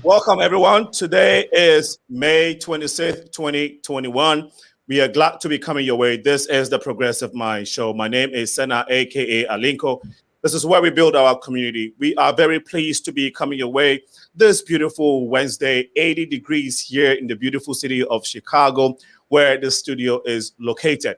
Welcome, everyone. Today is May 26th, 2021. We are glad to be coming your way. This is the Progressive Mind Show. My name is Sena, aka Alinco. This is where we build our community. We are very pleased to be coming your way this beautiful Wednesday, 80 degrees here in the beautiful city of Chicago, where the studio is located.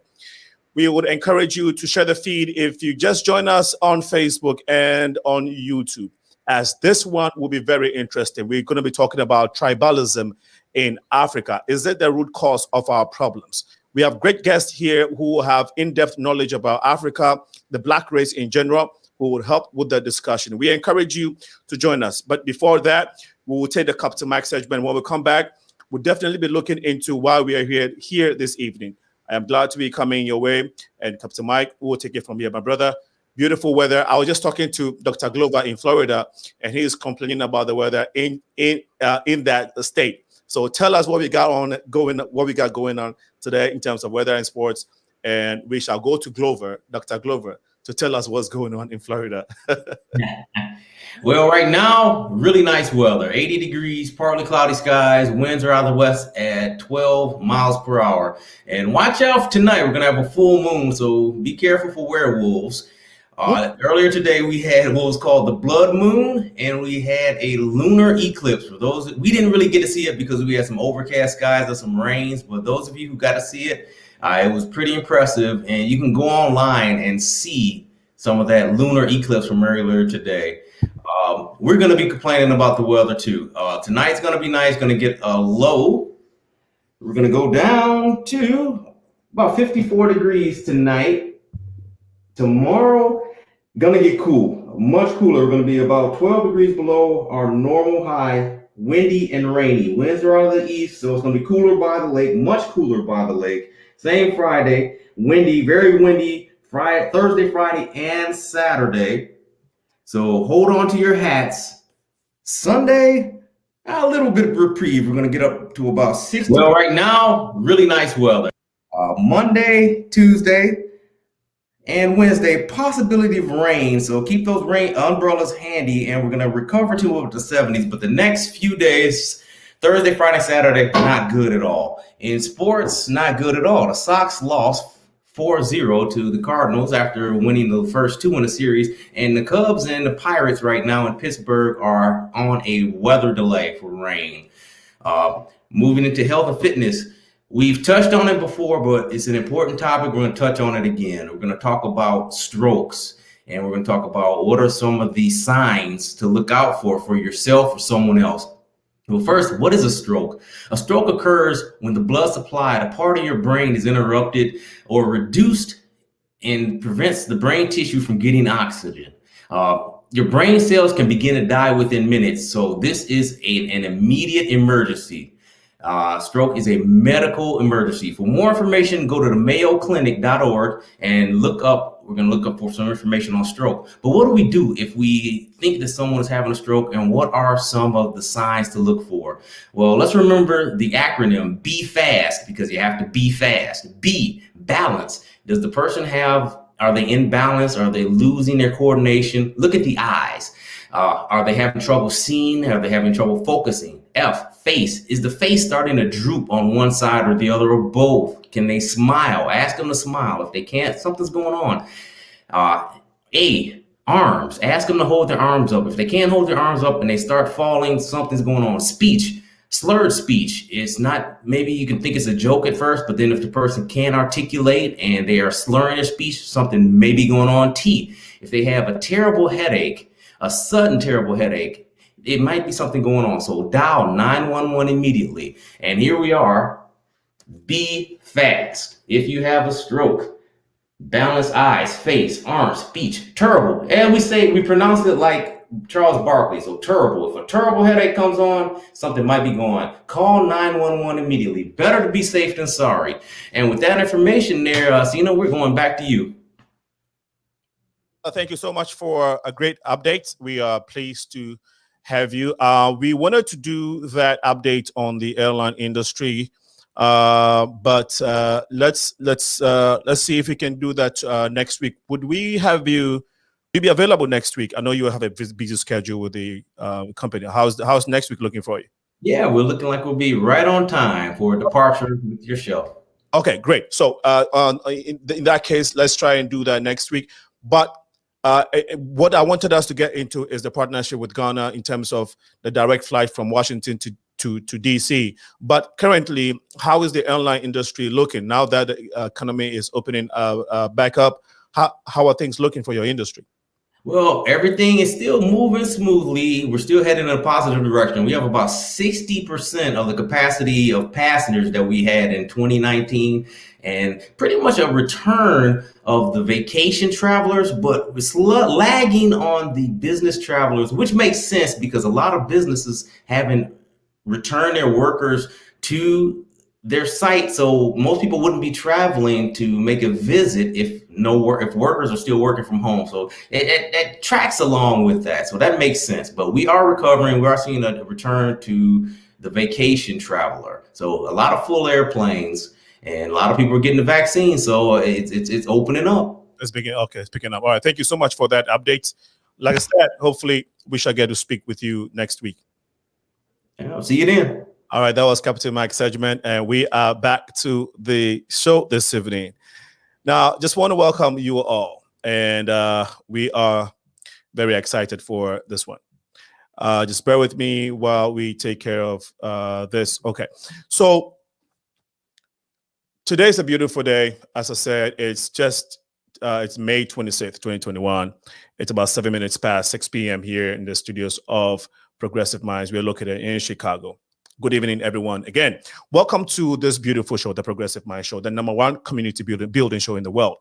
We would encourage you to share the feed if you just join us on Facebook and on YouTube, as this one will be very interesting. We're going to be talking about tribalism in Africa. Is it the root cause of our problems? We have great guests here who have in-depth knowledge about Africa, the Black race in general, who will help with the discussion. We encourage you to join us. But before that, we will take the Captain Mike segment. When we come back, we'll definitely be looking into why we are here this evening. I am glad to be coming your way. And Captain Mike will take it from here, my brother. Beautiful weather. I was just talking to Dr. Glover in Florida, and he is complaining about the weather in that state. So tell us what we got going on today in terms of weather and sports, and we shall go to Glover, Dr. Glover, to tell us what's going on in Florida. Well, right now, really nice weather. 80 degrees, partly cloudy skies. Winds are out of the west at 12 miles per hour. And watch out for tonight. We're going to have a full moon, so be careful for werewolves. Earlier today, we had what was called the blood moon, and we had a lunar eclipse. For those, we didn't really get to see it because we had some overcast skies and some rains, but those of you who got to see it, it was pretty impressive. And you can go online and see some of that lunar eclipse from earlier today. We're going to be complaining about the weather too. Tonight's going to be nice, going to get a low. We're going to go down to about 54 degrees tonight. Tomorrow, going to get cool, much cooler. We're going to be about 12 degrees below our normal high, windy and rainy. Winds are out of the east, so it's going to be cooler by the lake, much cooler by the lake. Same Friday, windy, very windy, Thursday, Friday, and Saturday. So hold on to your hats. Sunday, a little bit of reprieve. We're going to get up to about 60. Well, right now, really nice weather. Monday, Tuesday, and Wednesday, possibility of rain. So keep those rain umbrellas handy, and we're going to recover to up to 70s. But the next few days, Thursday, Friday, Saturday, not good at all. In sports, not good at all. The Sox lost 4-0 to the Cardinals after winning the first two in the series. And the Cubs and the Pirates right now in Pittsburgh are on a weather delay for rain. Moving into health and fitness, we've touched on it before, but it's an important topic. We're going to touch on it again. We're going to talk about strokes, and we're going to talk about what are some of the signs to look out for yourself or someone else. Well, first, what is a stroke? A stroke occurs when the blood supply at a part of your brain is interrupted or reduced and prevents the brain tissue from getting oxygen. Your brain cells can begin to die within minutes, so this is an immediate emergency. Stroke is a medical emergency. For more information, go to the mayoclinic.org and we're going to look up for some information on stroke. But what do we do if we think that someone is having a stroke, and what are some of the signs to look for? Well, let's remember the acronym be FAST, because you have to be fast. B, balance. Does the person are they in balance? Are they losing their coordination? Look at the eyes. Are they having trouble seeing? Are they having trouble focusing? F, face. Is the face starting to droop on one side or the other, or both? Can they smile? Ask them to smile. If they can't, something's going on. A, arms. Ask them to hold their arms up. If they can't hold their arms up and they start falling, something's going on. Speech. Slurred speech. It's not, maybe you can think it's a joke at first, but then if the person can't articulate and they are slurring their speech, something may be going on. T, if they have a terrible headache, a sudden terrible headache, it might be something going on. So dial 911 immediately. And here we are. Be fast. If you have a stroke, balance eyes, face, arms, speech, terrible. And we pronounce it like Charles Barkley. So terrible. If a terrible headache comes on, something might be going. Call 911 immediately. Better to be safe than sorry. And with that information there, Sina, we're going back to you. Thank you so much for a great update. We are pleased to have you. We wanted to do that update on the airline industry, but let's see if we can do that next week. Would we have you You'll be available next week. I know you have a busy schedule with the company. How's next week looking for you? Yeah, we're looking like we'll be right on time for a departure with your show. Okay, great. So in that case, let's try and do that next week. But what I wanted us to get into is the partnership with Ghana in terms of the direct flight from Washington to DC. But currently, how is the airline industry looking now that the economy is opening back up? How are things looking for your industry? Well, everything is still moving smoothly. We're still heading in a positive direction. We have about 60% of the capacity of passengers that we had in 2019, and pretty much a return of the vacation travelers, but it's lagging on the business travelers, which makes sense because a lot of businesses haven't returned their workers to their site, so most people wouldn't be traveling to make a visit if workers are still working from home. So it tracks along with that. So that makes sense. But we are recovering. We are seeing a return to the vacation traveler. So a lot of full airplanes and a lot of people are getting the vaccine. So it's opening up. It's picking up. All right. Thank you so much for that update. Like I said, hopefully we shall get to speak with you next week. Yeah, I'll see you then. All right, that was Captain Mike Sedgman, and we are back to the show this evening. Now, just want to welcome you all, and we are very excited for this one. Just bear with me while we take care of this. Okay, so today's a beautiful day. As I said, it's May 26th, 2021. It's about 7 minutes past 6 p.m. here in the studios of Progressive Minds. We're located in Chicago. Good evening, everyone. Again, welcome to this beautiful show, the Progressive Mind Show, the #1 community building show in the world.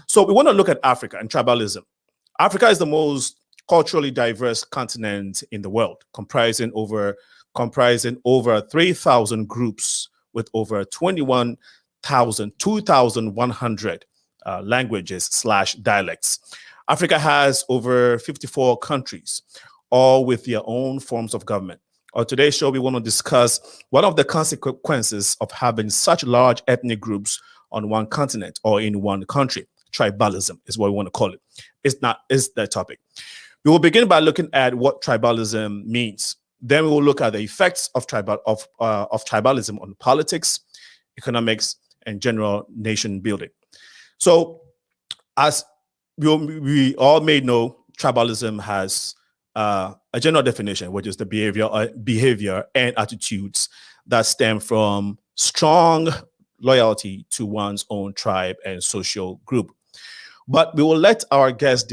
So we want to look at Africa and tribalism. Africa is the most culturally diverse continent in the world, comprising over 3,000 groups with over 2,100 languages/dialects. Africa has over 54 countries, all with their own forms of government. On today's show, we want to discuss one of the consequences of having such large ethnic groups on one continent or in one country. Tribalism is what we want to call it. It's that topic. We will begin by looking at what tribalism means. Then we will look at the effects of tribalism on politics, economics, and general nation building. So, as we all may know, tribalism has a general definition, which is the behavior and attitudes that stem from strong loyalty to one's own tribe and social group. But we will let our guests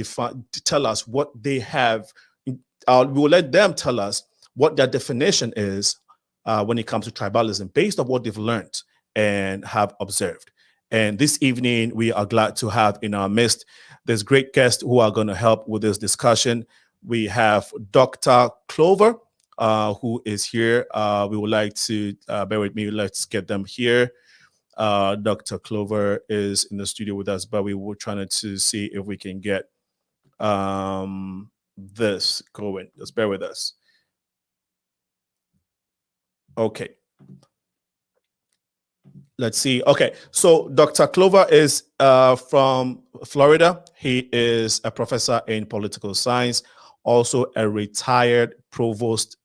tell us what they have. We will let them tell us what their definition is when it comes to tribalism, based on what they've learned and have observed. And this evening, we are glad to have in our midst this great guests who are going to help with this discussion. We have Dr. Clover, who is here. We would like to, bear with me, let's get them here. Dr. Clover is in the studio with us, but we were trying to see if we can get this going. Just bear with us. Okay. Let's see. Okay, so Dr. Clover is from Florida. He is a professor in political science, also a retired provost,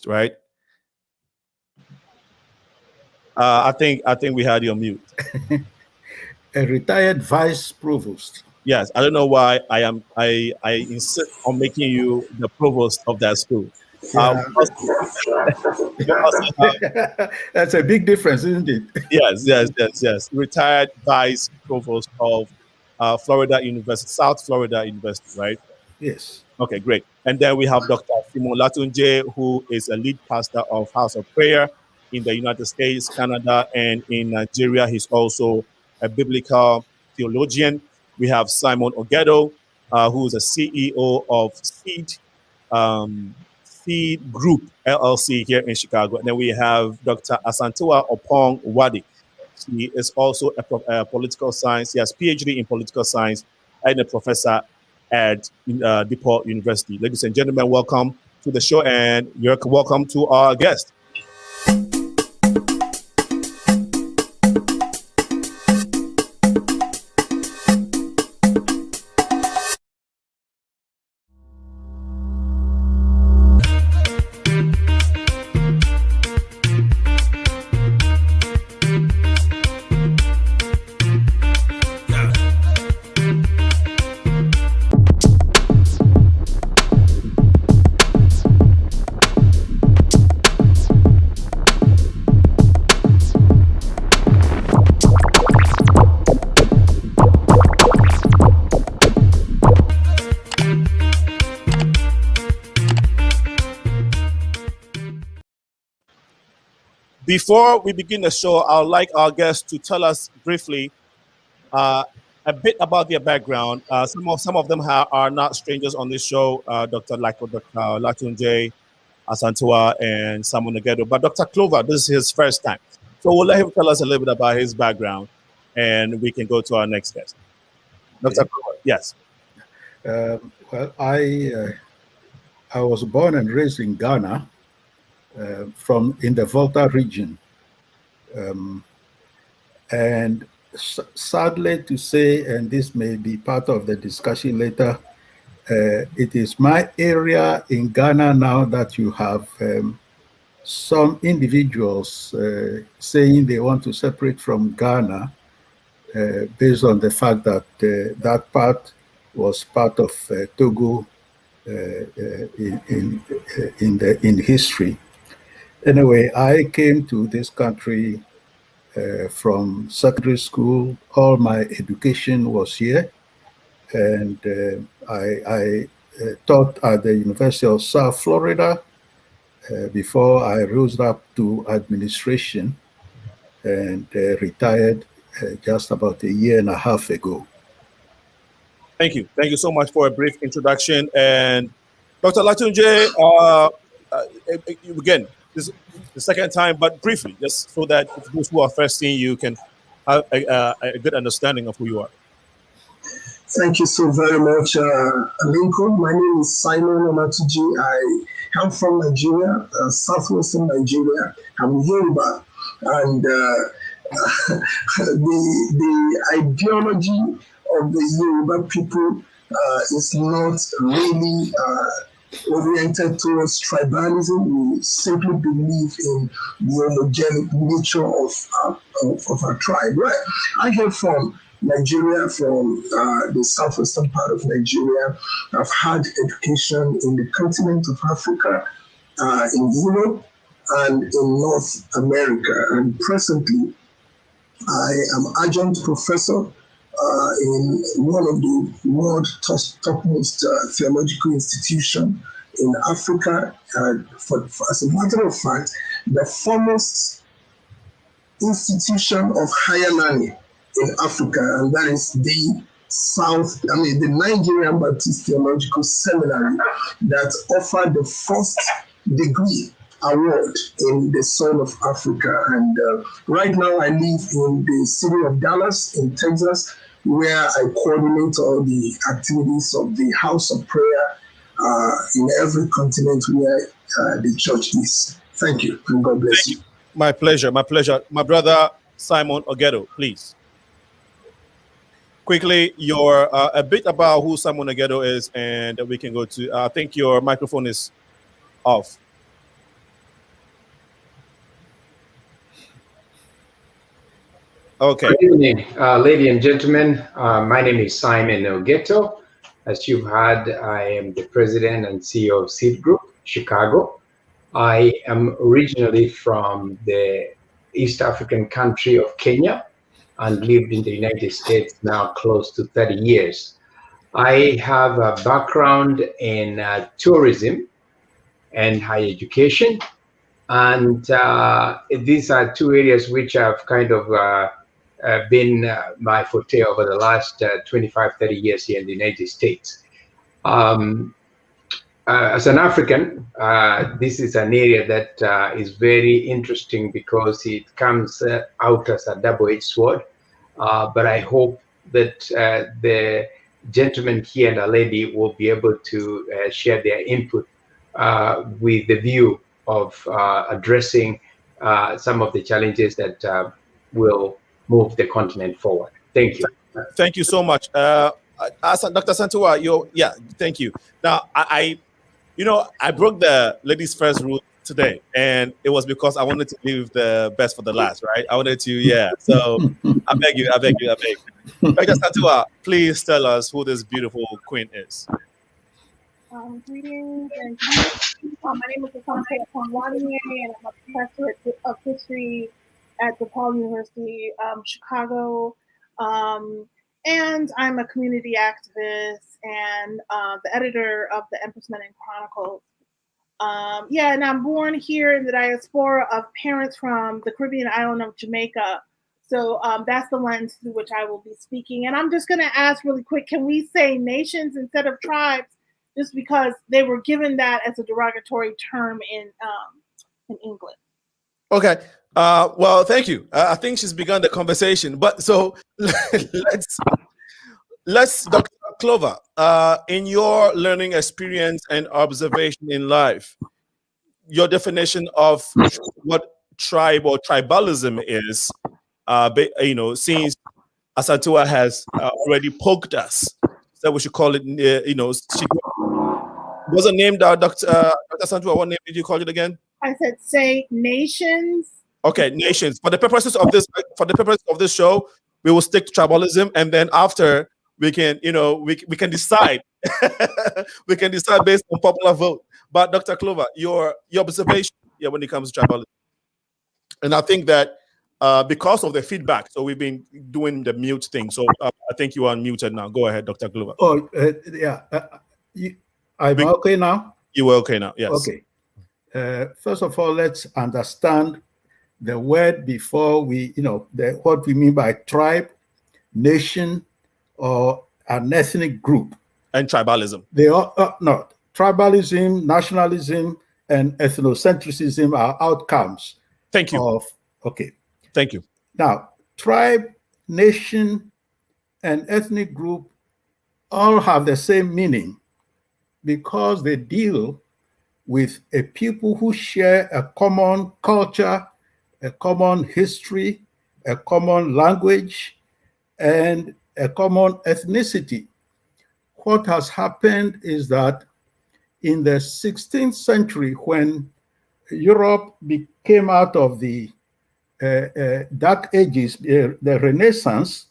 right? I think we had you on mute. A retired vice provost. Yes, I don't know why I insist on making you the provost of that school. Yeah. That's a big difference, isn't it? Yes. Retired vice provost of Florida University, South Florida University, right? Yes. Okay, great. And then we have Dr. OLATUNJI, who is a lead pastor of House of Prayer in the United States, Canada, and in Nigeria. He's also a biblical theologian. We have Simon OGETO, who is a CEO of Seed Group LLC here in Chicago. And then we have Dr. ASANTEWA OPPONG WADIE. He is also a political science. He has PH.D. in political science and a professor at DePaul University. Ladies and gentlemen, welcome to the show, and you're welcome to our guest. Before we begin the show, I would like our guests to tell us briefly a bit about their background. Some of them are not strangers on this show. Dr. OLATUNJI, ASANTEWA, and Simon OGETO. But Dr. Clover, this is his first time. So we'll let him tell us a little bit about his background, and we can go to our next guest. Okay. Dr. Clover, yes. Well, I was born and raised in Ghana, in the Volta region, and sadly to say, and this may be part of the discussion later, it is my area in Ghana now that you have some individuals saying they want to separate from Ghana based on the fact that that part was part of Togo in history. Anyway, I came to this country from secondary school. All my education was here, and I taught at the University of South Florida before I rose up to administration and retired just about a year and a half ago. Thank you. Thank you so much for a brief introduction. And Dr. OLATUNJI, again, this is the second time, but briefly, just so that those who are first seeing you can have a good understanding of who you are. Thank you so very much, Alinco. My name is Simon OLATUNJI. I am from Nigeria, southwestern Nigeria. I'm Yoruba, and the ideology of the Yoruba people is not really oriented towards tribalism. We simply believe in the homogenic nature of our tribe. Right? I hail from Nigeria, from the southwestern part of Nigeria. I've had education in the continent of Africa, in Europe, and in North America. And presently, I am adjunct professor in one of the world's topmost theological institutions in Africa. As a matter of fact, the foremost institution of higher learning in Africa, and that is the the Nigerian Baptist Theological Seminary that offered the first degree award in the soul of Africa. And right now I live in the city of Dallas in Texas, where I coordinate all the activities of the House of Prayer in every continent where the church is. Thank you, and God bless you. My pleasure, my pleasure. My brother, Simon OGETO, please. Quickly, a bit about who Simon OGETO is, and we can go to, I think your microphone is off. Okay. Good evening, ladies and gentlemen. My name is Simon OGETO. As you've heard, I am the president and CEO of Seed Group, Chicago. I am originally from the East African country of Kenya and lived in the United States now close to 30 years. I have a background in tourism and higher education. And these are two areas which I've kind of been my forte over the last 25, 30 years here in the United States. As an African, this is an area that is very interesting because it comes out as a double-edged sword. But I hope that the gentleman here and the lady will be able to share their input with the view of addressing some of the challenges that will move the continent forward. Thank you. Thank you so much. Dr. ASANTEWA, yeah, thank you. Now, I broke the ladies first rule today, and it was because I wanted to leave the best for the last, right? I wanted to, yeah. So I beg you. Dr. ASANTEWA, please tell us who this beautiful queen is. Greetings and my name is ASANTEWA from WADIE, and I'm a professor of history at DePaul University, Chicago. And I'm a community activist and the editor of the Empress Men Chronicles. Yeah, and I'm born here in the diaspora of parents from the Caribbean island of Jamaica. So that's the lens through which I will be speaking. And I'm just going to ask really quick, can we say nations instead of tribes, just because they were given that as a derogatory term in England? Okay. Well, thank you. I think she's begun the conversation. But so let's Dr. Clover, in your learning experience and observation in life, your definition of what tribe or tribalism is, since ASANTEWA has already poked us, so we should call it, she wasn't named Dr. ASANTEWA. What name did you call it again? I said say nations. Okay, nations. For the purposes of this show, we will stick to tribalism, and then after we can, we can decide. We can decide based on popular vote. But Dr. Clover, your observation, when it comes to tribalism, and I think that because of the feedback, so we've been doing the mute thing. So I think you are unmuted now. Go ahead, Dr. Clover. Oh, yeah. I'm okay now? You are okay now, yes. Okay. First of all, let's understand the word before we, what we mean by tribe, nation, or an ethnic group. And tribalism. They are not. Tribalism, nationalism, and ethnocentrism are outcomes. Thank you. Okay. Thank you. Now, tribe, nation, and ethnic group all have the same meaning because they deal with a people who share a common culture, a common history, a common language, and a common ethnicity. What has happened is that in the 16th century, when Europe came out of the Dark Ages, the Renaissance,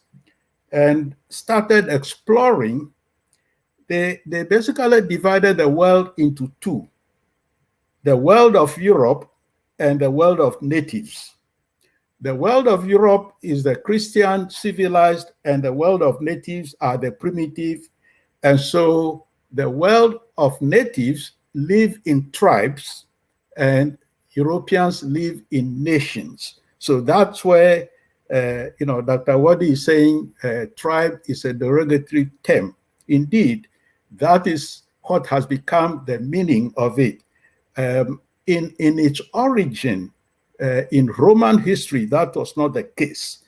and started exploring, they basically divided the world into two: the world of Europe and the world of natives. The world of Europe is the Christian civilized, and the world of natives are the primitive. And so the world of natives live in tribes, and Europeans live in nations. So that's where, Dr. WADIE is saying tribe is a derogatory term. Indeed, that is what has become the meaning of it. In its origin, in Roman history, that was not the case.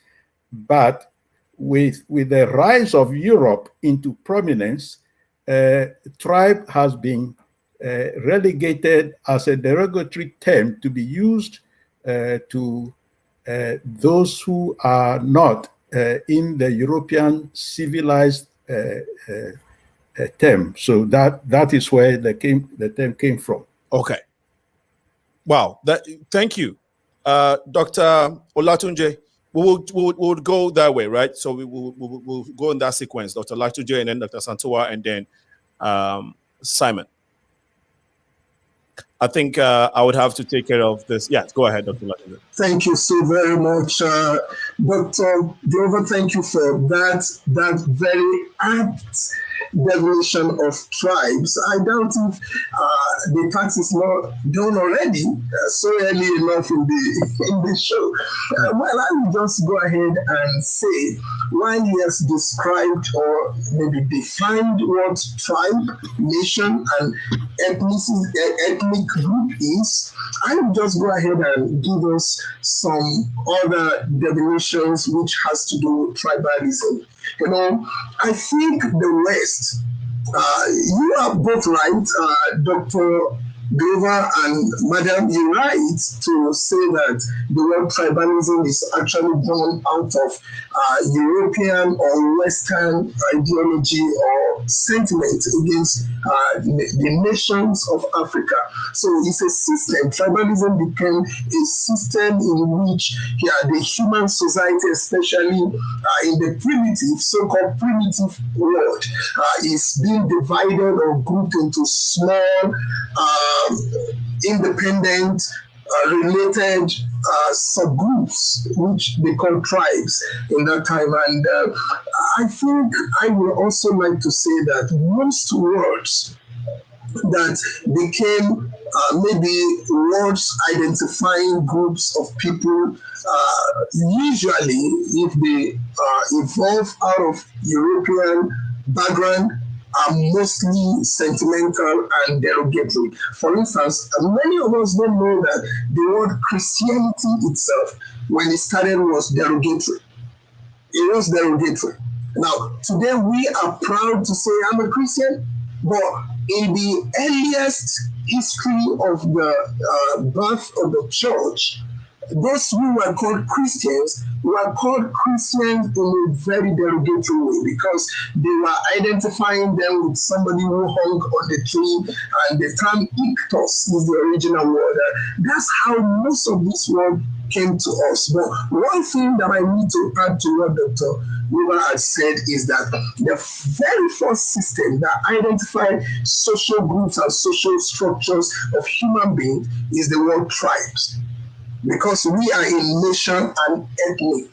But with the rise of Europe into prominence, tribe has been relegated as a derogatory term to be used to those who are not in the European civilized term. So that is where the term came from. Okay. Wow. Thank you, Dr. Olatunji. We'll go that way, right? So we'll go in that sequence: Dr. Olatunji, and then Dr. ASANTEWA, and then Simon. I think I would have to take care of this. Yes, go ahead, Dr. Olatunji. Thank you so very much, Dr. Grover. Thank you for that very apt definition of tribes. I doubt if the tax is not done already so early enough in the show. Well, I will just go ahead and say, while he has described or maybe defined what tribe, nation, and ethnic group is, I will just go ahead and give us some other definitions which has to do with tribalism. I think the West, you are both right, Dr. Grover and Madam, you're right to say that the word tribalism is actually born out of European or Western ideology or sentiment against the nations of Africa. So it's a system. Tribalism became a system in which the human society, especially in the primitive, so-called primitive world, is being divided or grouped into small, independent, related subgroups, which they call tribes in that time. And I think I would also like to say that most words that became maybe words identifying groups of people, usually if they evolve out of European background, are mostly sentimental and derogatory. For instance, many of us don't know that the word Christianity itself, when it started, was derogatory. It was derogatory. Now, today we are proud to say I'm a Christian, but in the earliest history of the birth of the church, those who were called Christians were called Christians in a very derogatory way because they were identifying them with somebody who hung on the tree, and the term ictus is the original word. That's how most of this word came to us. But one thing that I need to add to what Dr. Weaver had said is that the very first system that identified social groups and social structures of human beings is the word tribes. Because we are a nation and ethnic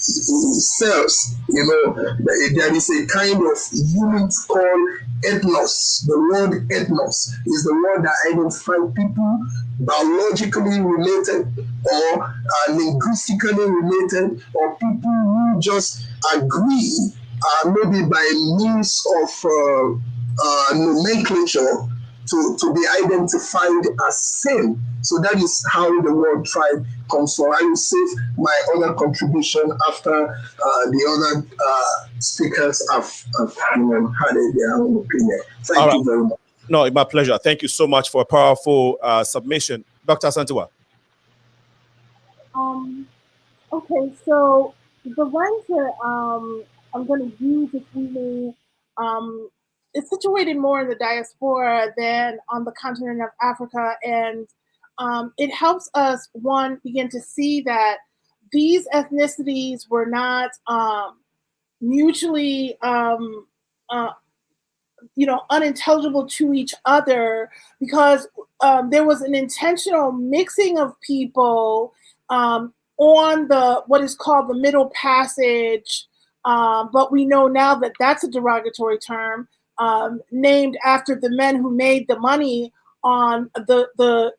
cells, there is a kind of unit called ethnos. The word ethnos is the word that identifies people biologically related or linguistically related, or people who just agree, maybe by means of nomenclature, to be identified as same. So that is how the word tribe comes from. I will save my other contribution after the other speakers have had their own opinion. Thank you very much. No, my pleasure. Thank you so much for a powerful submission. Dr. ASANTEWA. Okay, so the ones that I'm going to use this evening is situated more in the diaspora than on the continent of Africa, and it helps us, one, begin to see that these ethnicities were not mutually unintelligible to each other, because there was an intentional mixing of people on what is called the Middle Passage, but we know now that that's a derogatory term, named after the men who made the money on the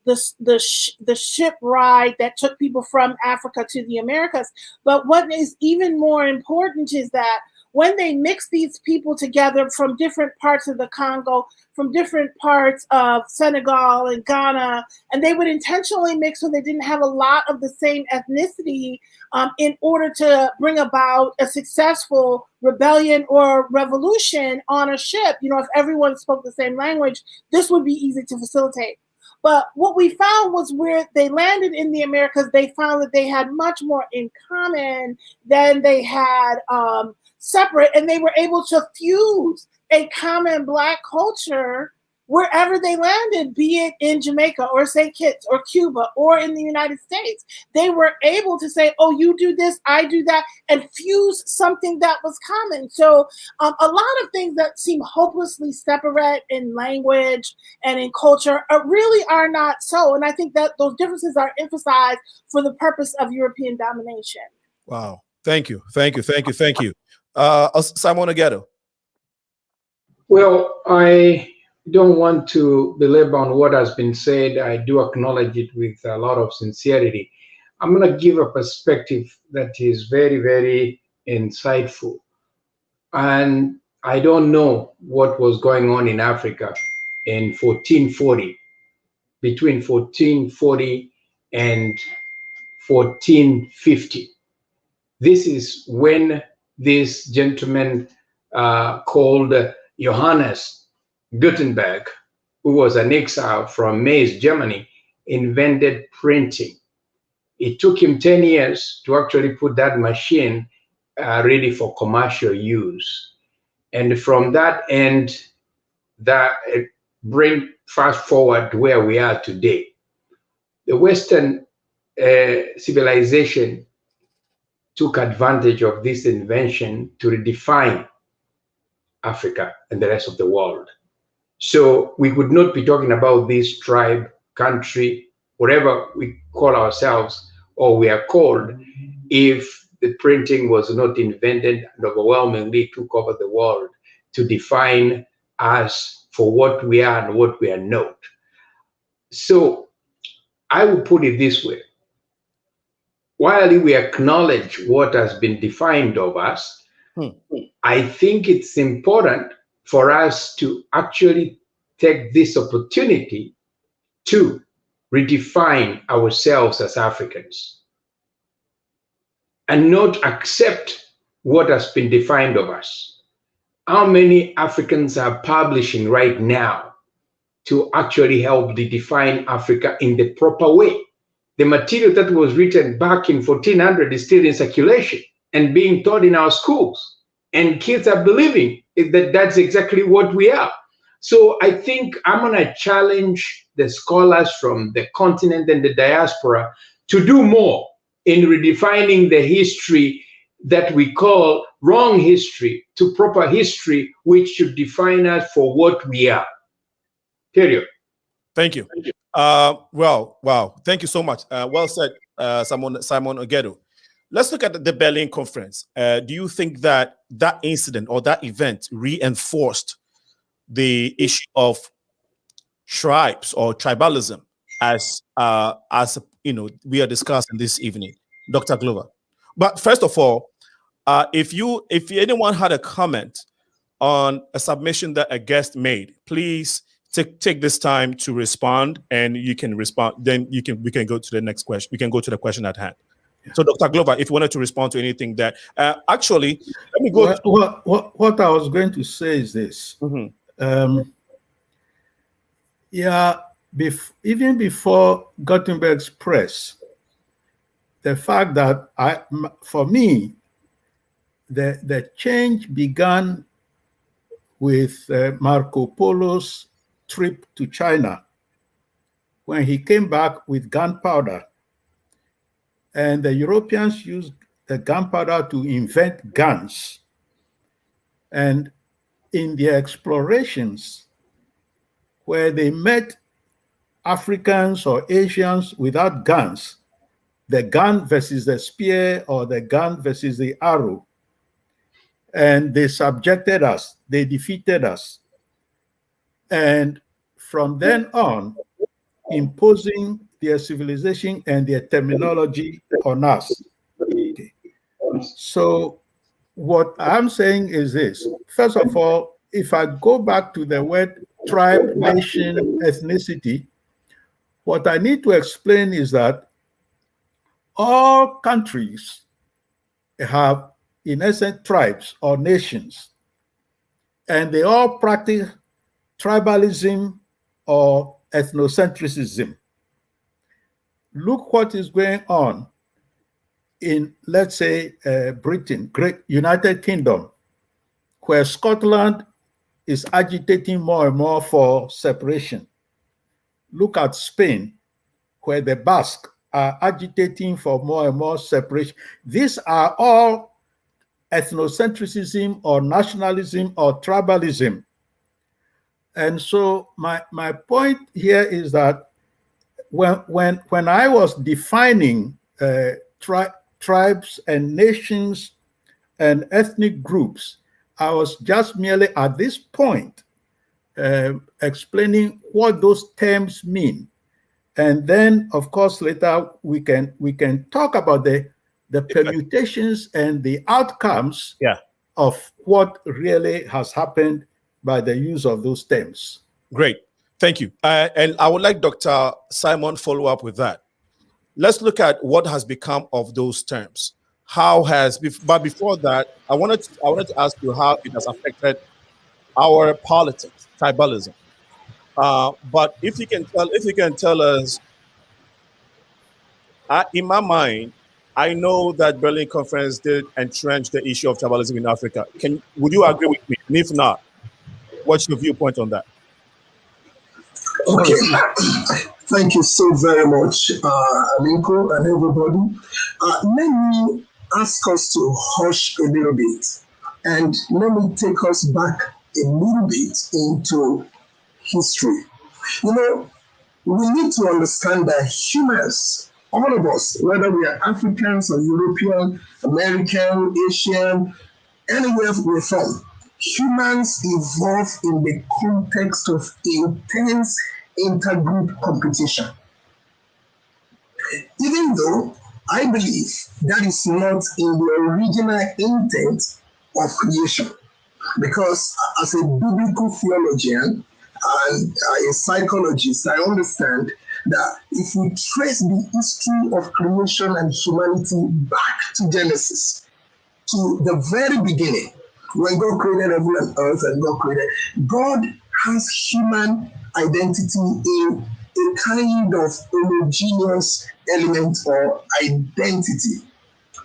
ship ride that took people from Africa to the Americas. But what is even more important is that when they mix these people together from different parts of the Congo, from different parts of Senegal and Ghana, and they would intentionally mix so they didn't have a lot of the same ethnicity in order to bring about a successful rebellion or revolution on a ship. If everyone spoke the same language, this would be easy to facilitate. But what we found was where they landed in the Americas, they found that they had much more in common than they had separate, and they were able to fuse a common Black culture wherever they landed, be it in Jamaica or St. Kitts or Cuba or in the United States. They were able to say, oh, you do this, I do that, and fuse something that was common. So a lot of things that seem hopelessly separate in language and in culture really are not so. And I think that those differences are emphasized for the purpose of European domination. Wow. Thank you. Thank you. Thank you. Thank you. Simon OGETO. Well, I don't want to belabor on what has been said. I do acknowledge it with a lot of sincerity. I'm going to give a perspective that is very, very insightful. And I don't know what was going on in Africa in 1440, between 1440 and 1450. This is when this gentleman called Johannes Gutenberg, who was an exile from Mainz, Germany, invented printing. It took him 10 years to actually put that machine ready for commercial use. And from that end, bring fast forward to where we are today. The Western civilization took advantage of this invention to redefine Africa and the rest of the world. So we would not be talking about this tribe, country, whatever we call ourselves or we are called, if the printing was not invented and overwhelmingly took over the world to define us for what we are and what we are not. So I will put it this way. While we acknowledge what has been defined of us, I think it's important for us to actually take this opportunity to redefine ourselves as Africans and not accept what has been defined of us. How many Africans are publishing right now to actually help redefine Africa in the proper way? The material that was written back in 1400 is still in circulation and being taught in our schools. And kids are believing that that's exactly what we are. So I think I'm going to challenge the scholars from the continent and the diaspora to do more in redefining the history that we call wrong history to proper history, which should define us for what we are. Period. Thank you. Wow. Thank you so much. Well said, Simon OGETO. Let's look at the Berlin conference. Do you think that that incident or that event reinforced the issue of tribes or tribalism as you know we are discussing this evening, Dr. Glover? But first of all, if anyone had a comment on a submission that a guest made, please take this time to respond, and you can respond. Then we can go to the next question. We can go to the question at hand. So, Dr. Glover, if you wanted to respond to anything that actually, let me go. What I was going to say is this. Even before Gutenberg's press, the fact that for me, the change began with Marco Polo's trip to China, when he came back with gunpowder, and the Europeans used the gunpowder to invent guns. And in their explorations, where they met Africans or Asians without guns, the gun versus the spear or the gun versus the arrow, and they subjected us, they defeated us. And from then on, imposing their civilization and their terminology on us. Okay. So what I'm saying is this. First of all, if I go back to the word tribe, nation, ethnicity, what I need to explain is that all countries have, in essence, tribes or nations, and they all practice tribalism or ethnocentrism. Look what is going on in, let's say, Britain, Great United Kingdom, where Scotland is agitating more and more for separation. Look at Spain, where the Basque are agitating for more and more separation. These are all ethnocentrism or nationalism or tribalism. And so my point here is that when I was defining tribes and nations and ethnic groups, I was just merely at this point explaining what those terms mean. And then, of course, later we can talk about the permutations and the outcomes of what really has happened by the use of those terms. Great. Thank you. And I would like Dr. Simon follow up with that. Let's look at what has become of those terms. But before that, I wanted to ask you how it has affected our politics, tribalism. But if you can tell us, in my mind, I know that Berlin Conference did entrench the issue of tribalism in Africa. Would you agree with me? And if not, what's your viewpoint on that? Okay, thank you so very much, Alinco and everybody. Let me ask us to hush a little bit, and let me take us back a little bit into history. You know, we need to understand that humans, all of us, whether we are Africans or European, American, Asian, anywhere we're from, humans evolve in the context of intense intergroup competition. Even though I believe that is not in the original intent of creation. Because as a biblical theologian and a psychologist, I understand that if we trace the history of creation and humanity back to Genesis, to the very beginning, when God created heaven and earth and God has human identity in a kind of homogeneous element or identity.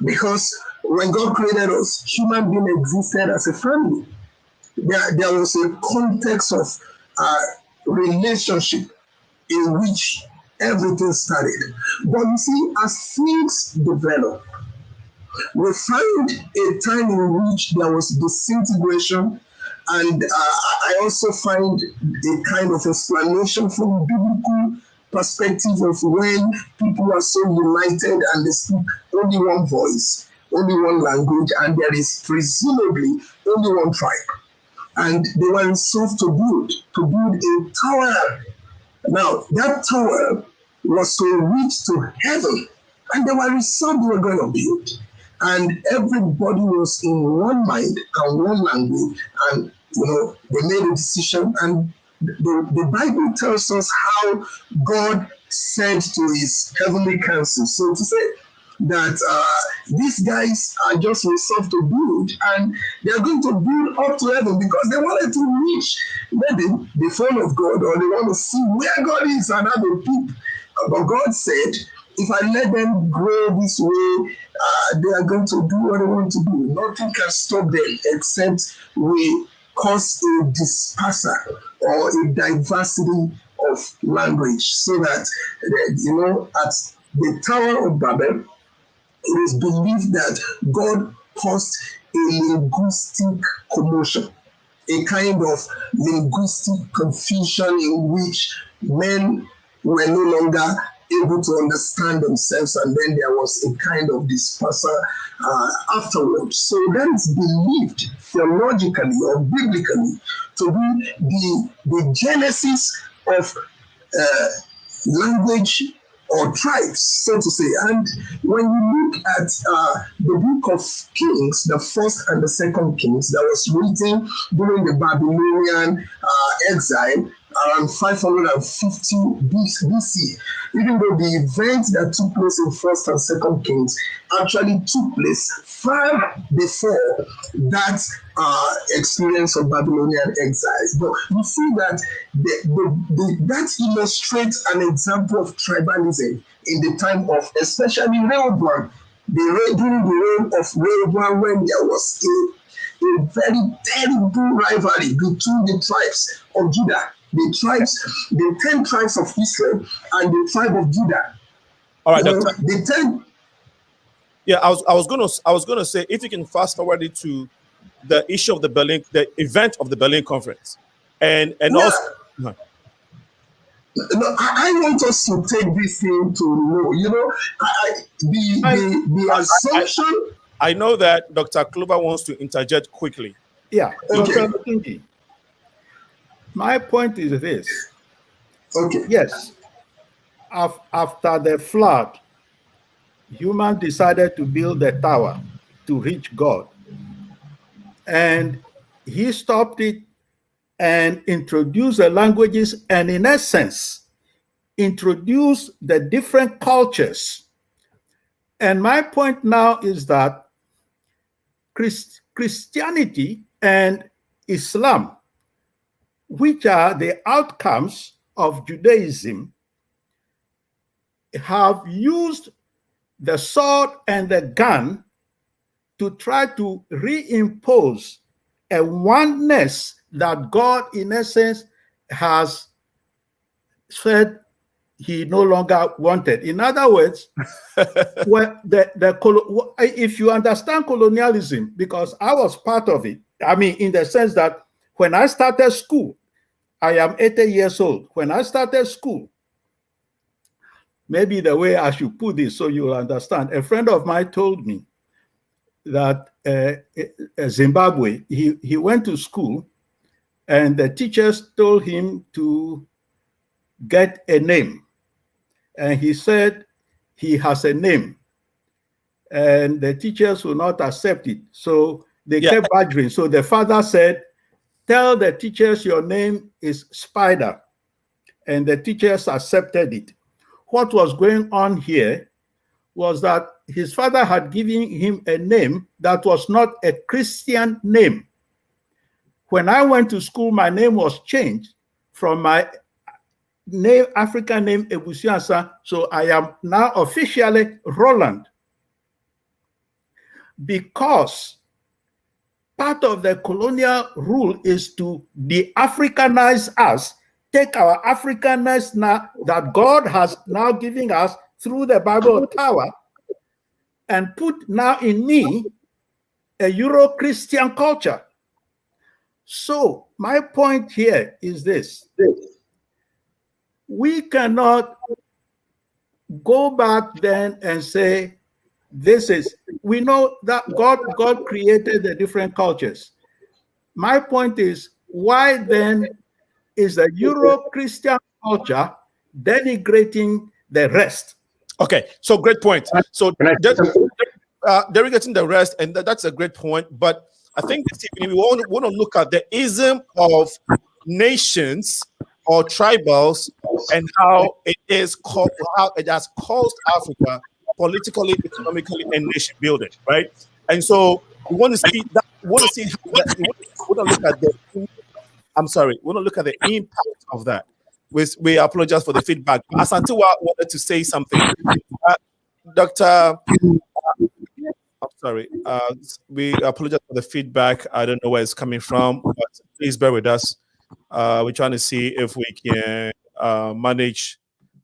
Because when God created us, human being existed as a family. There was a context of relationship in which everything started. But you see, as things develop, we found a time in which there was disintegration, and I also find a kind of explanation from biblical perspective of when people are so united and they speak only one voice, only one language, and there is presumably only one tribe. And they were resolved to build a tower. Now, that tower was to reach to heaven, and they were resolved they were going to build. And everybody was in one mind and one language, and they made a decision. And the Bible tells us how God said to his heavenly council, so to say, that these guys are just resolved to build, and they're going to build up to heaven because they wanted to reach maybe the throne of God, or they want to see where God is and have a peep. But God said, if I let them grow this way, they are going to do what they want to do. Nothing can stop them except we cause a dispersal or a diversity of language, so that, at the Tower of Babel, it is believed that God caused a linguistic commotion, a kind of linguistic confusion in which men were no longer able to understand themselves, and then there was a kind of dispersal afterwards. So that is believed theologically or biblically to be the genesis of language or tribes, so to say. And when you look at the book of Kings, the first and the second Kings, that was written during the Babylonian exile around 550 BC, even though the events that took place in first and second Kings actually took place far before that experience of Babylonian exile. But you see that that illustrates an example of tribalism in the time of especially Rehoboam, during the reign of Rehoboam, when there was a very terrible rivalry between the tribes of Judah, the 10 tribes of Israel and the tribe of Judah. All right, the 10. Yeah, I was gonna say, if you can fast forward it to the issue of the event of the Berlin Conference, and also. No, I want us to take this thing to know. The assumption. I know that Dr. Kluber wants to interject quickly. Yeah. Okay. Dr. Olatunji, my point is this. Okay. Yes. After the flood, humans decided to build a tower to reach God. And he stopped it and introduced the languages, and in essence, introduced the different cultures. And my point now is that Christianity and Islam, which are the outcomes of Judaism, have used the sword and the gun to try to reimpose a oneness that God, in essence, has said he no longer wanted. In other words, if you understand colonialism, because I was part of it, I mean, in the sense that when I started school, I am 80 years old. When I started school, maybe the way I should put this so you'll understand, a friend of mine told me that Zimbabwe, he went to school and the teachers told him to get a name. And he said he has a name. And the teachers will not accept it. So they kept badgering. So the father said, tell the teachers your name is Spider. And the teachers accepted it. What was going on here was that his father had given him a name that was not a Christian name. When I went to school, my name was changed from my name, African name, Ebusiansa, so I am now officially Roland. Because part of the colonial rule is to de-Africanize us, take our Africanness now that God has now given us through the Bible Tower, and put now in me a Euro-Christian culture. So my point here is this. We cannot go back then and say, this is, we know that God created the different cultures. My point is, why then is the Euro-Christian culture denigrating the rest? Okay, so great point. So they're getting the rest, and that's a great point. But I think this evening we want to look at the ism of nations or tribals and how it is called, how it has caused Africa politically, economically, and nation building, right? And so we want to see that. We want to look at the. I'm sorry. We want to look at the impact of that. We apologize for the feedback. ASANTEWA wanted to say something. Dr. I'm sorry. We apologize for the feedback. I don't know where it's coming from, but please bear with us. We're trying to see if we can manage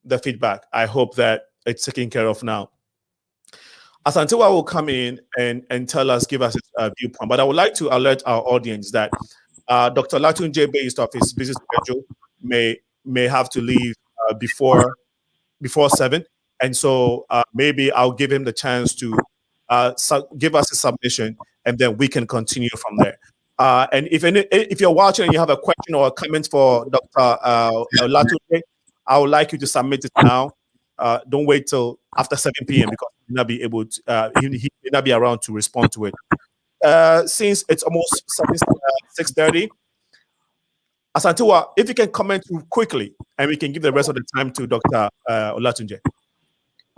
the feedback. I hope that it's taken care of now. ASANTEWA will come in and tell us, give us his viewpoint. But I would like to alert our audience that Dr. OLATUNJI, based off his busy schedule, may have to leave before 7, and so maybe I'll give him the chance to give us a submission, and then we can continue from there. And if you're watching and you have a question or a comment for Dr. OLATUNJI, I would like you to submit it now. Don't wait till after 7 p.m. because he may not be able to. He may not be around to respond to it. Since it's almost 6:30. ASANTEWA, if you can comment quickly, and we can give the rest of the time to Dr. OLATUNJI.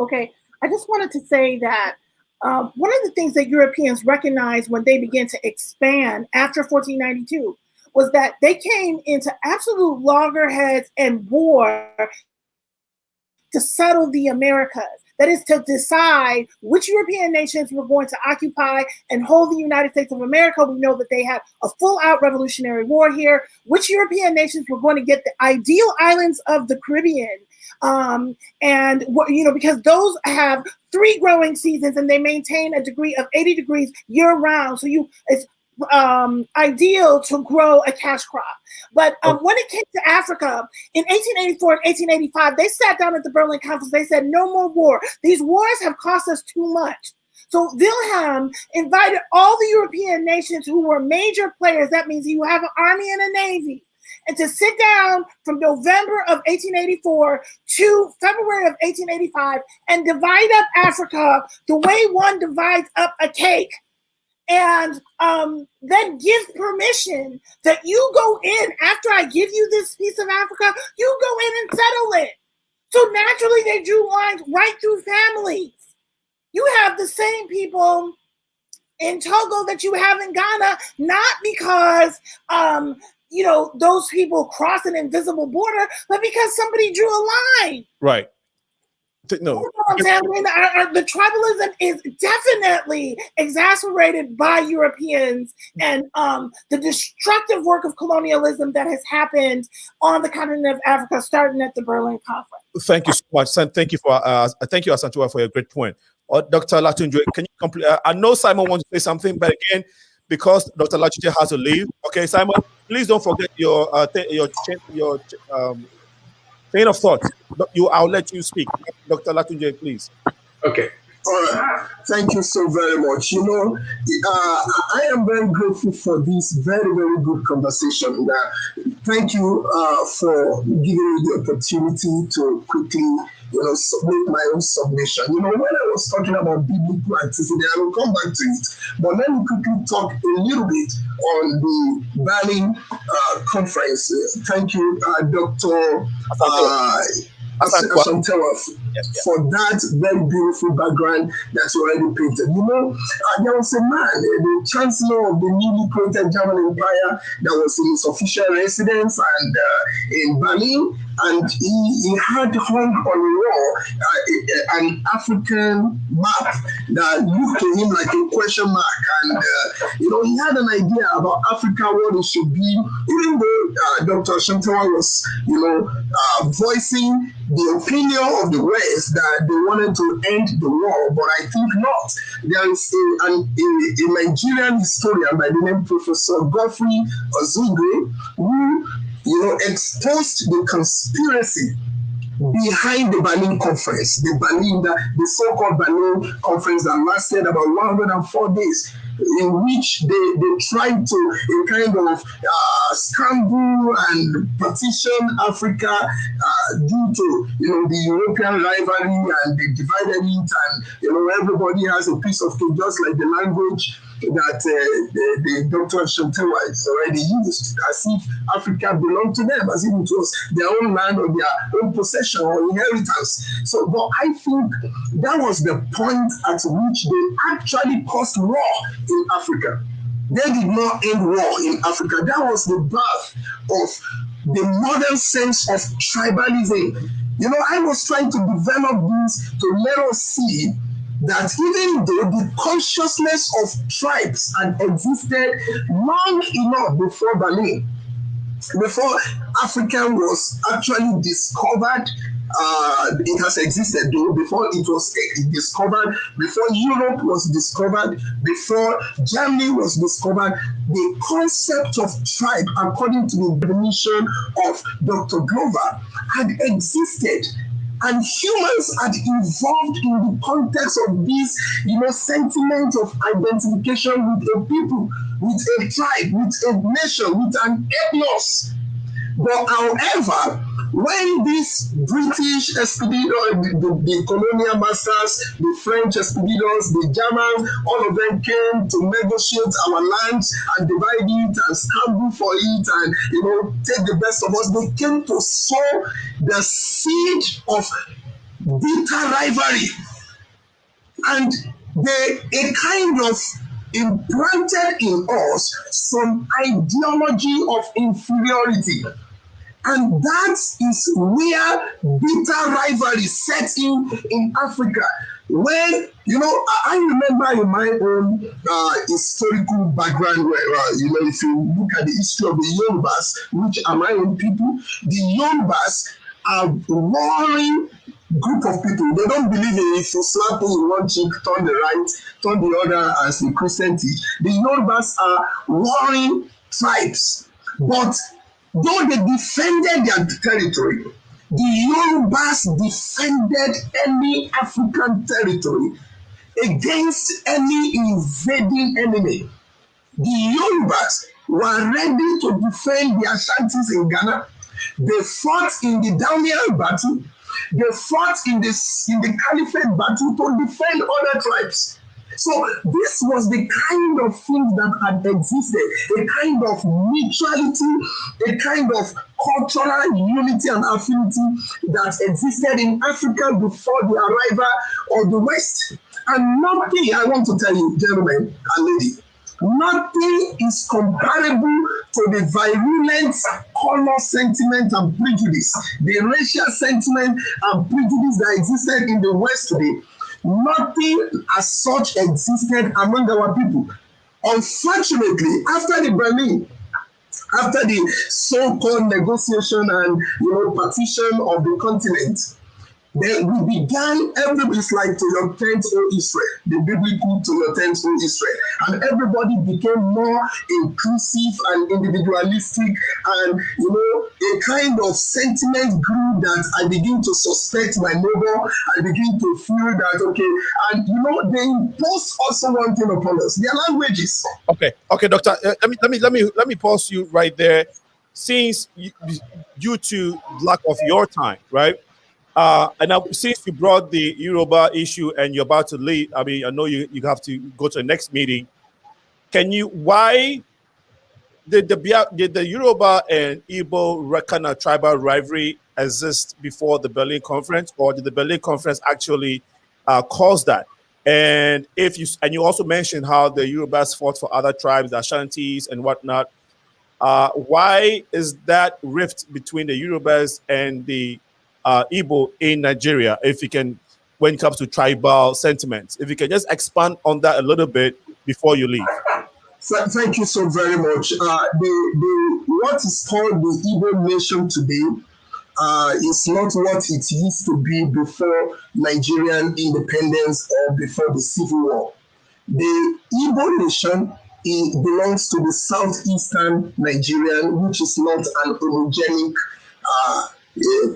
Okay, I just wanted to say that one of the things that Europeans recognized when they began to expand after 1492 was that they came into absolute loggerheads and war to settle the Americas. That is to decide which European nations were going to occupy and hold the United States of America. We know that they had a full-out revolutionary war here. Which European nations were going to get the ideal islands of the Caribbean, because those have 3 growing seasons and they maintain a degree of 80 degrees year-round. So it's ideal to grow a cash crop. But when it came to Africa in 1884 and 1885, they sat down at the Berlin Conference. They said, no more war. These wars have cost us too much. So Wilhelm invited all the European nations who were major players. That means you have an army and a navy. And to sit down from November of 1884 to February of 1885 and divide up Africa the way one divides up a cake. And then give permission that you go in after I give you this piece of Africa, you go in and settle it. So naturally they drew lines right through families. You have the same people in Togo that you have in Ghana, not because those people cross an invisible border, but because somebody drew a line. Right. No. The tribalism is definitely exacerbated by Europeans and the destructive work of colonialism that has happened on the continent of Africa, starting at the Berlin Conference. Thank you so much. Thank you, ASANTEWA, for your great point. Dr. OLATUNJI, can you complete? I know Simon wants to say something, but again, because Dr. OLATUNJI has to leave. Okay, Simon, please don't forget your train of thought. I'll let you speak. Dr. OLATUNJI, please. Okay. All right. Thank you so very much. You know, I am very grateful for this very, very good conversation. Thank you for giving me the opportunity to quickly, submit my own submission. You know, when I was talking about biblical activity, I will come back to it. But let me quickly talk a little bit on the Berlin conference. Thank you, Dr. ASANTEWA, for that very beautiful background that you already painted. You know, there was a man, the chancellor of the newly created German Empire, that was in his official residence and in Berlin, and he had hung on a wall an African map that looked to him like a question mark, and he had an idea about Africa, what it should be, even though Dr. ASANTEWA was, voicing the opinion of the West that they wanted to end the war, but I think not. There is a Nigerian historian by the name Professor Godfrey Ozugbe who exposed the conspiracy behind the Berlin conference, the so-called Berlin conference that lasted about 104 days, in which they tried to kind of scramble and partition Africa due to the European rivalry, and they divided it, and everybody has a piece of cake, just like the language that the Dr. ASANTEWA is already used, as if Africa belonged to them, as if it was their own land or their own possession or inheritance. So, but I think that was the point at which they actually caused war in Africa. They did not end war in Africa. That was the birth of the modern sense of tribalism. I was trying to develop this to let us see that even though the consciousness of tribes had existed long enough before Berlin, before Africa was actually discovered, it has existed though, before it was discovered, before Europe was discovered, before Germany was discovered, the concept of tribe, according to the definition of Dr. Glover, had existed. And humans had evolved in the context of this, sentiment of identification with a people, with a tribe, with a nation, with an ethnos. But however, when these British expeditors, the colonial masters, the French expeditors, the Germans, all of them came to negotiate our lands and divide it and scramble for it and, take the best of us, they came to sow the seed of bitter rivalry. And they kind of implanted in us some ideology of inferiority. And that is where bitter rivalry set in Africa. When, I remember in my own historical background, where, if you look at the history of the Yorubas, which are my own people, the Yorubas are warring group of people. They don't believe in if you slap in one cheek, turn the right, turn the other, as the Christian teach. The Yorubas are warring tribes. But though they defended their territory, the Yorubas defended any African territory against any invading enemy. The Yorubas were ready to defend their Ashantis in Ghana. They fought in the Damiel battle. They fought in the Caliphate battle to defend other tribes. So this was the kind of thing that had existed, a kind of mutuality, a kind of cultural unity and affinity that existed in Africa before the arrival of the West. And nothing, I want to tell you, gentlemen and ladies, nothing is comparable to the virulent color sentiment and prejudice, the racial sentiment and prejudice that existed in the West today. Nothing as such existed among our people. Unfortunately, after the Berlin, after the so-called negotiation and partition of the continent, Then we began, it's like to your tent, O Israel, the biblical to your tent, O Israel. And everybody became more inclusive and individualistic, and a kind of sentiment grew that I begin to suspect my neighbor. I begin to feel that, okay, and they impose also one thing upon us, their languages. Okay, doctor, let me pause you right there. Since due to lack of your time, right? And now, since you brought the Yoruba issue and you're about to leave, I mean, I know you have to go to the next meeting. Why did the Yoruba and Igbo kind of tribal rivalry exist before the Berlin Conference, or did the Berlin Conference actually cause that? And you also mentioned how the Yorubas fought for other tribes, the Ashantis and whatnot. Why is that rift between the Yorubas and the Igbo in Nigeria? If you can, when it comes to tribal sentiments, if you can just expand on that a little bit before you leave. Thank you so very much. What is called the Igbo nation today is not what it used to be before Nigerian independence or before the Civil War. The Igbo nation belongs to the southeastern Nigerian, which is not an homogenic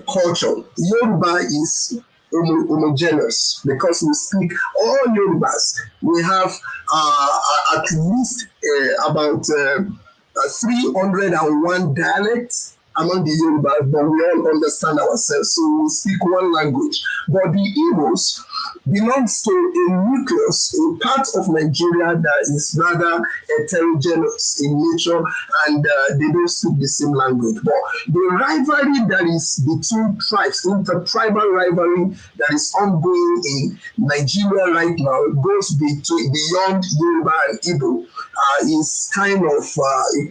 culture. Yoruba is homogeneous because we speak all Yorubas. We have at least about 301 dialects among the Yorubas, but we all understand ourselves, so we speak one language. But the Igbos belongs to a nucleus, a part of Nigeria that is rather heterogeneous in nature, and they don't speak the same language. But the rivalry that is between tribes, intertribal rivalry that is ongoing in Nigeria right now, goes beyond Yoruba and Igbo. Is kind of a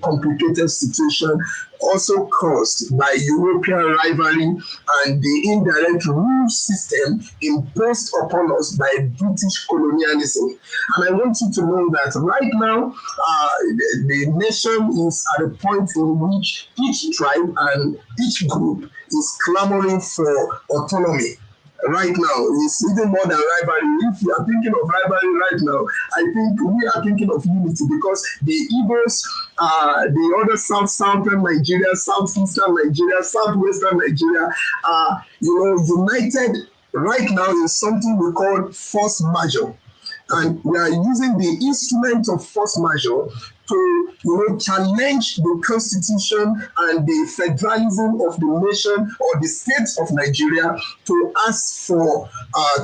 complicated situation, also caused by European rivalry and the indirect rule system imposed upon us by British colonialism. And I want you to know that right now, the nation is at a point in which each tribe and each group is clamoring for autonomy. Right now, it's even more than rivalry. If you are thinking of rivalry right now, I think we are thinking of unity, because the Igbos, the other southern Nigeria, southeastern Nigeria, southwestern Nigeria are, united right now in something we call force majeure. And we are using the instrument of force majeure to challenge the constitution and the federalism of the nation or the state of Nigeria, to ask for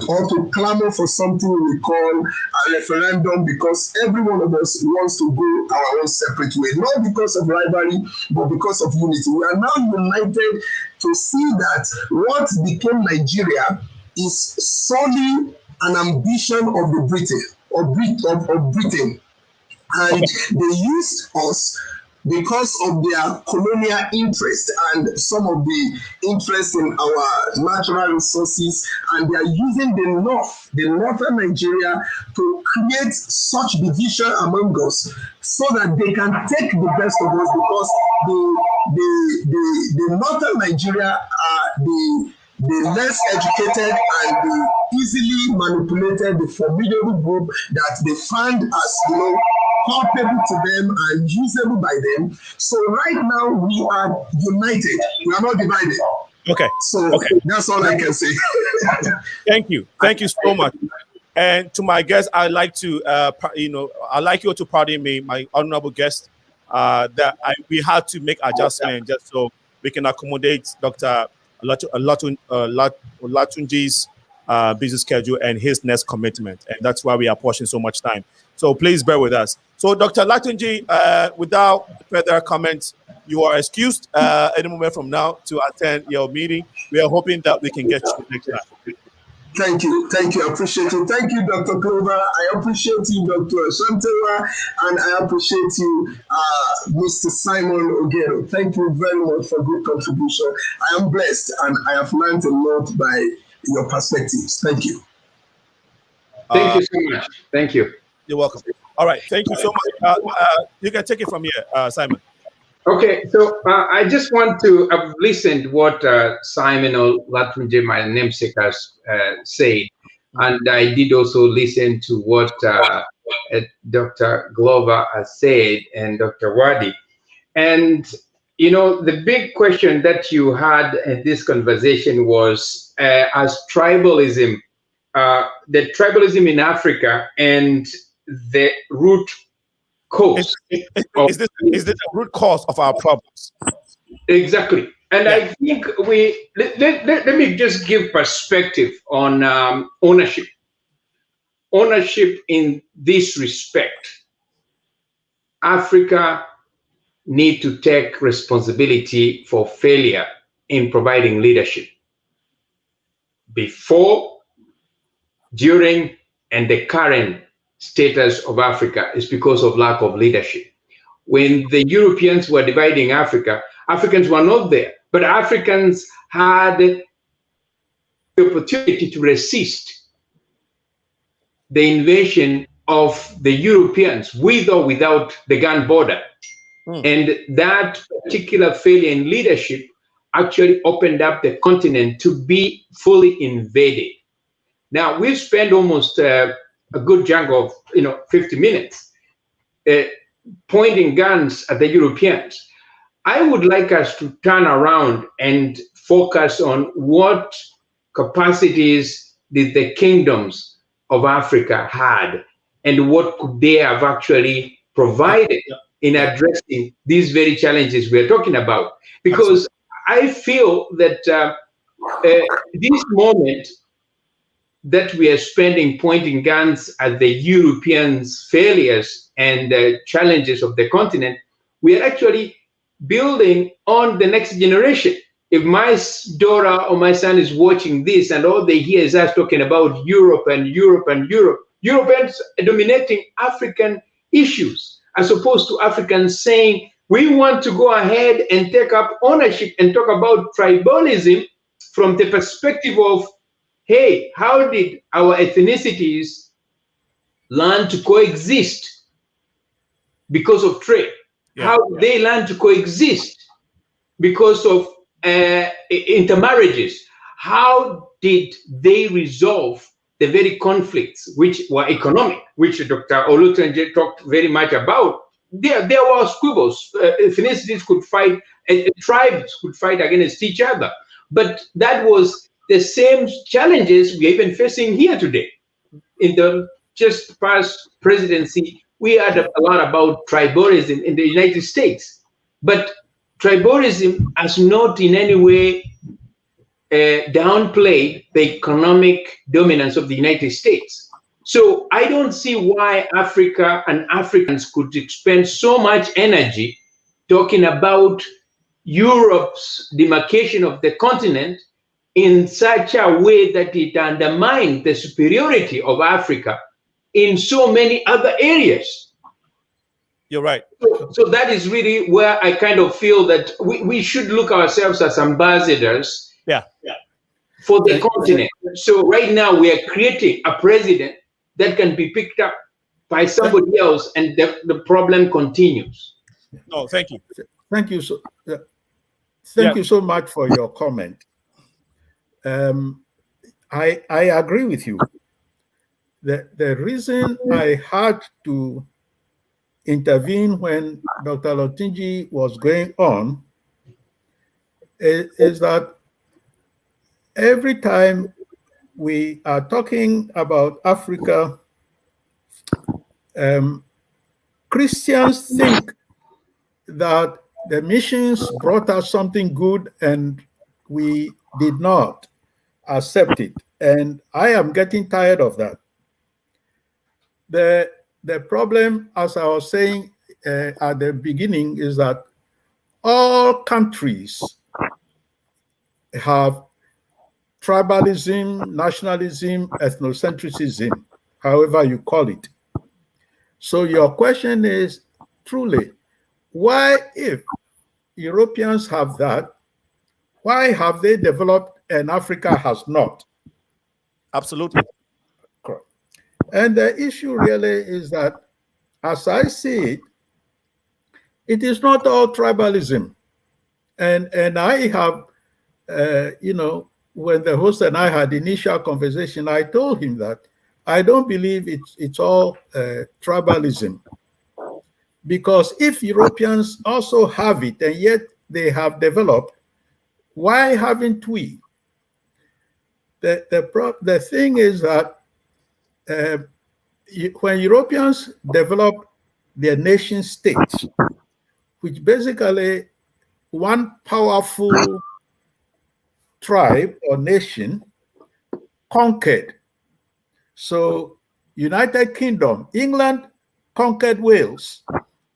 or to clamor for something we call a referendum, because every one of us wants to go our own separate way, not because of rivalry, but because of unity. We are now united to see that what became Nigeria is solely an ambition of the Britain. And they used us because of their colonial interest and some of the interest in our natural resources, and they are using the northern Nigeria, to create such division among us so that they can take the best of us, because the northern Nigeria are the less educated and the easily manipulated, the formidable group that they find as, palpable to them and usable by them. So right now we are united. We are not divided. Okay. So that's all I can say. Thank you so much. And to my guests, I'd like to, I'd like you to pardon me, my honorable guest, that we had to make adjustment just so we can accommodate Dr. Olatunji's busy schedule and his next commitment, and that's why we are pushing so much time. So please bear with us. So Dr. Olatunji, without further comments, you are excused any moment from now to attend your meeting. We are hoping that we can get you next time. Thank you. I appreciate it. Thank you, Dr. Clover. I appreciate you, Dr. ASANTEWA, and I appreciate you, Mr. Simon OGETO. Thank you very much for good contribution. I am blessed, and I have learned a lot by your perspectives. Thank you. Thank you so much. Thank you. You're welcome. All right. Thank you so much. You can take it from here, Simon. Okay, so I just want to, I've listened what Simon OLATUNJI, my namesake, has said, and I did also listen to what Dr. Glover has said and Dr. WADIE. And, you know, the big question that you had in this conversation was as tribalism, the tribalism in Africa and the root cause. Is this the root cause of our problems? Exactly. And Yeah. I think let me just give perspective on ownership. Ownership in this respect. Africa need to take responsibility for failure in providing leadership. Before, during, and the current status of Africa is because of lack of leadership. When the Europeans were dividing Africa, Africans were not there, but Africans had the opportunity to resist the invasion of the Europeans with or without the gun border. And that particular failure in leadership actually opened up the continent to be fully invaded. Now, we've spent almost a good chunk of 50 minutes pointing guns at the Europeans. I would like us to turn around and focus on what capacities did the kingdoms of Africa had and what could they have actually provided in addressing these very challenges we're talking about. Because I feel that this moment that we are spending pointing guns at the Europeans' failures and challenges of the continent, we are actually building on the next generation. If my daughter or my son is watching this and all they hear is us talking about Europe and Europe and Europe, Europeans dominating African issues, as opposed to Africans saying, we want to go ahead and take up ownership and talk about tribalism from the perspective of, hey, how did our ethnicities learn to coexist because of trade? How did they learn to coexist because of intermarriages? How did they resolve the very conflicts which were economic, which Dr. OLATUNJI talked very much about? There were squabbles. Ethnicities could fight, tribes could fight against each other. But that was the same challenges we are even facing here today. In the just past presidency, we heard a lot about tribalism in the United States. But tribalism has not in any way downplayed the economic dominance of the United States. So I don't see why Africa and Africans could expend so much energy talking about Europe's demarcation of the continent in such a way that it undermined the superiority of Africa in so many other areas. You're right. So that is really where I kind of feel that we should look ourselves as ambassadors for the continent. So right now we are creating a president that can be picked up by somebody else and the problem continues. No, thank you. Thank you. Thank you so much for your comment. I agree with you. The reason I had to intervene when Dr. OLATUNJI was going on is that every time we are talking about Africa, Christians think that the missions brought us something good and we did not accept it. And I am getting tired of that. The problem, as I was saying at the beginning, is that all countries have tribalism, nationalism, ethnocentrism, however you call it. So your question is, truly, why, if Europeans have that, why have they developed and Africa has not? Absolutely. Correct. And the issue really is that, as I see it, It is not all tribalism. And I have, you know, when the host and I had initial conversation, I told him that I don't believe it's all tribalism. Because if Europeans also have it and yet they have developed, why haven't we? The thing is that when Europeans developed their nation states, which basically one powerful tribe or nation conquered. So United Kingdom, England conquered Wales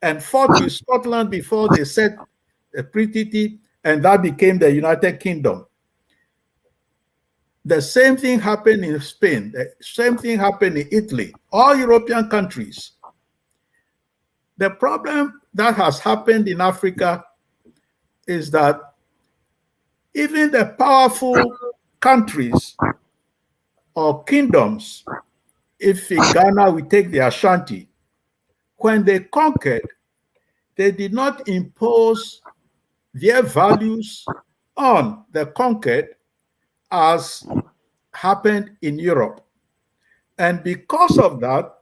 and fought with Scotland before they set a treaty, and that became the United Kingdom. The same thing happened in Spain. The same thing happened in Italy. All European countries. The problem that has happened in Africa is that even the powerful countries or kingdoms, if in Ghana we take the Ashanti, when they conquered, they did not impose their values on the conquered as happened in Europe. And because of that,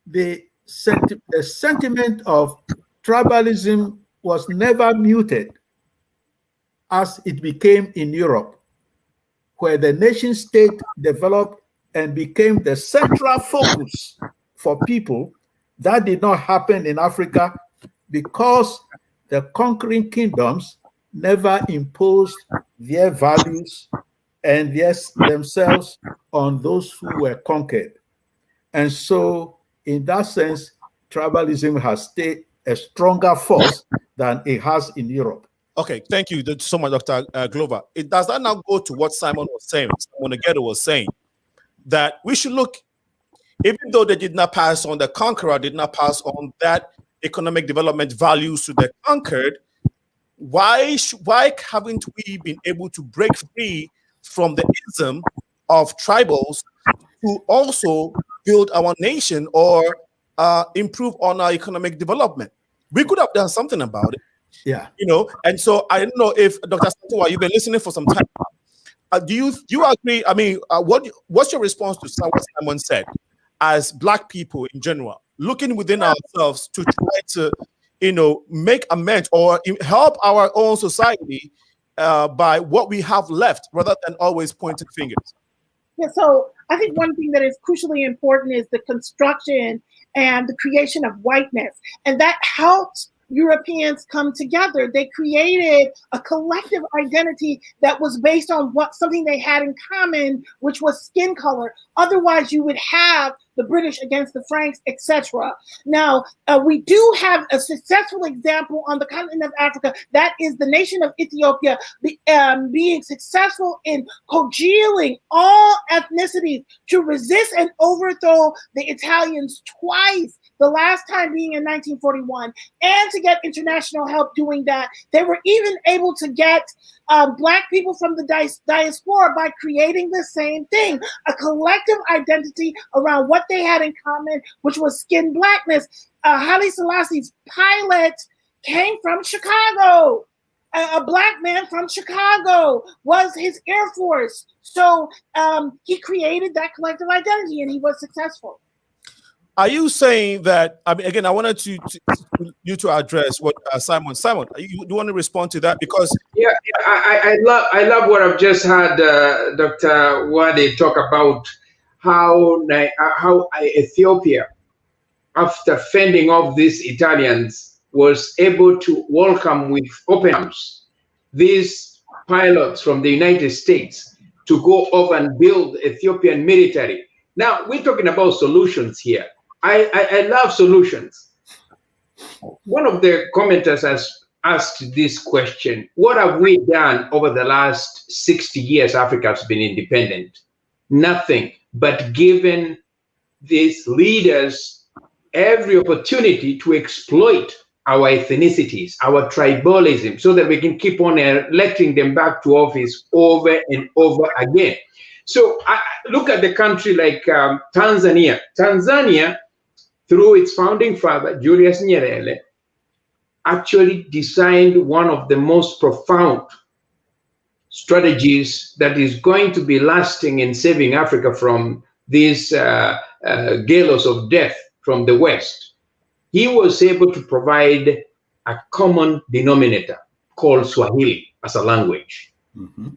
the sentiment of tribalism was never muted as it became in Europe, where the nation state developed and became the central focus for people. That did not happen in Africa because the conquering kingdoms never imposed their values and themselves on those who were conquered. And so, in that sense, tribalism has stayed a stronger force than it has in Europe. Okay, thank you so much, Dr. Glover. It does that now go to what Simon was saying, Simon Ogeto was saying, that we should look, even though they did not pass on, the conqueror did not pass on that economic development values to the conquered, why haven't we been able to break free from the ism of tribals to also build our nation or improve on our economic development? We could have done something about it. Yeah. You know, and so I don't know if Dr. ASANTEWA, you've been listening for some time. Do you agree? I mean, what's your response to what Simon said? As Black people in general, looking within ourselves to try to, you know, make amends or help our own society by what we have left, rather than always pointing fingers. Yeah, so I think one thing that is crucially important is the construction and the creation of whiteness, and that helps Europeans come together. They created a collective identity that was based on something they had in common, which was skin color. Otherwise, you would have the British against the Franks, etc. Now, we do have a successful example on the continent of Africa. That is the nation of Ethiopia being successful in congealing all ethnicities to resist and overthrow the Italians twice. The last time being in 1941, and to get international help doing that. They were even able to get Black people from the diaspora by creating the same thing, a collective identity around what they had in common, which was skin blackness. Haile Selassie's pilot came from Chicago. A Black man from Chicago was his Air Force. So he created that collective identity, and he was successful. Are you saying that? I mean, again, I wanted you to address what Simon. Simon, you want to respond to that? Because I love what I've just had Dr. WADIE talk about how Ethiopia, after fending off these Italians, was able to welcome with open arms these pilots from the United States to go over and build Ethiopian military. Now we're talking about solutions here. I love solutions. One of the commenters has asked this question: what have we done over the last 60 years Africa has been independent? Nothing, but given these leaders every opportunity to exploit our ethnicities, our tribalism, so that we can keep on electing them back to office over and over again. So look at the country like Tanzania. Tanzania, through its founding father, Julius Nyerere, actually designed one of the most profound strategies that is going to be lasting in saving Africa from these gallows of death from the West. He was able to provide a common denominator called Swahili as a language. Mm-hmm.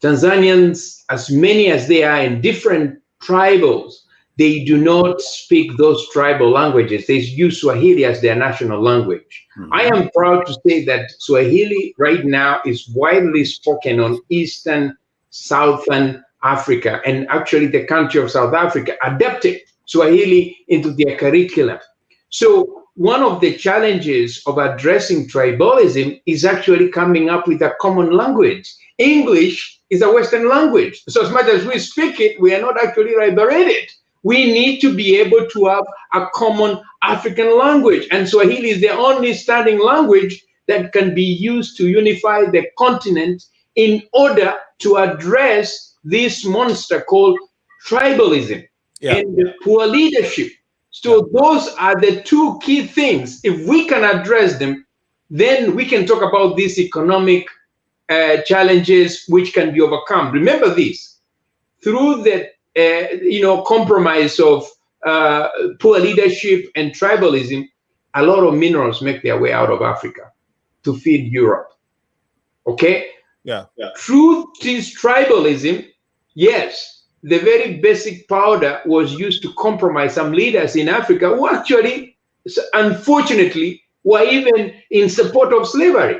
Tanzanians, as many as they are in different tribals, they do not speak those tribal languages. They use Swahili as their national language. Mm-hmm. I am proud to say that Swahili right now is widely spoken on Eastern, Southern Africa, and actually the country of South Africa adapted Swahili into their curriculum. So one of the challenges of addressing tribalism is actually coming up with a common language. English is a Western language. So as much as we speak it, we are not actually liberated. We need to be able to have a common African language. And Swahili is the only standing language that can be used to unify the continent in order to address this monster called tribalism and poor leadership. So those are the two key things. If we can address them, then we can talk about these economic challenges which can be overcome. Remember this, through the compromise of poor leadership and tribalism, a lot of minerals make their way out of Africa to feed Europe. Okay? Yeah. Through this tribalism, yes, the very basic powder was used to compromise some leaders in Africa who actually, unfortunately, were even in support of slavery.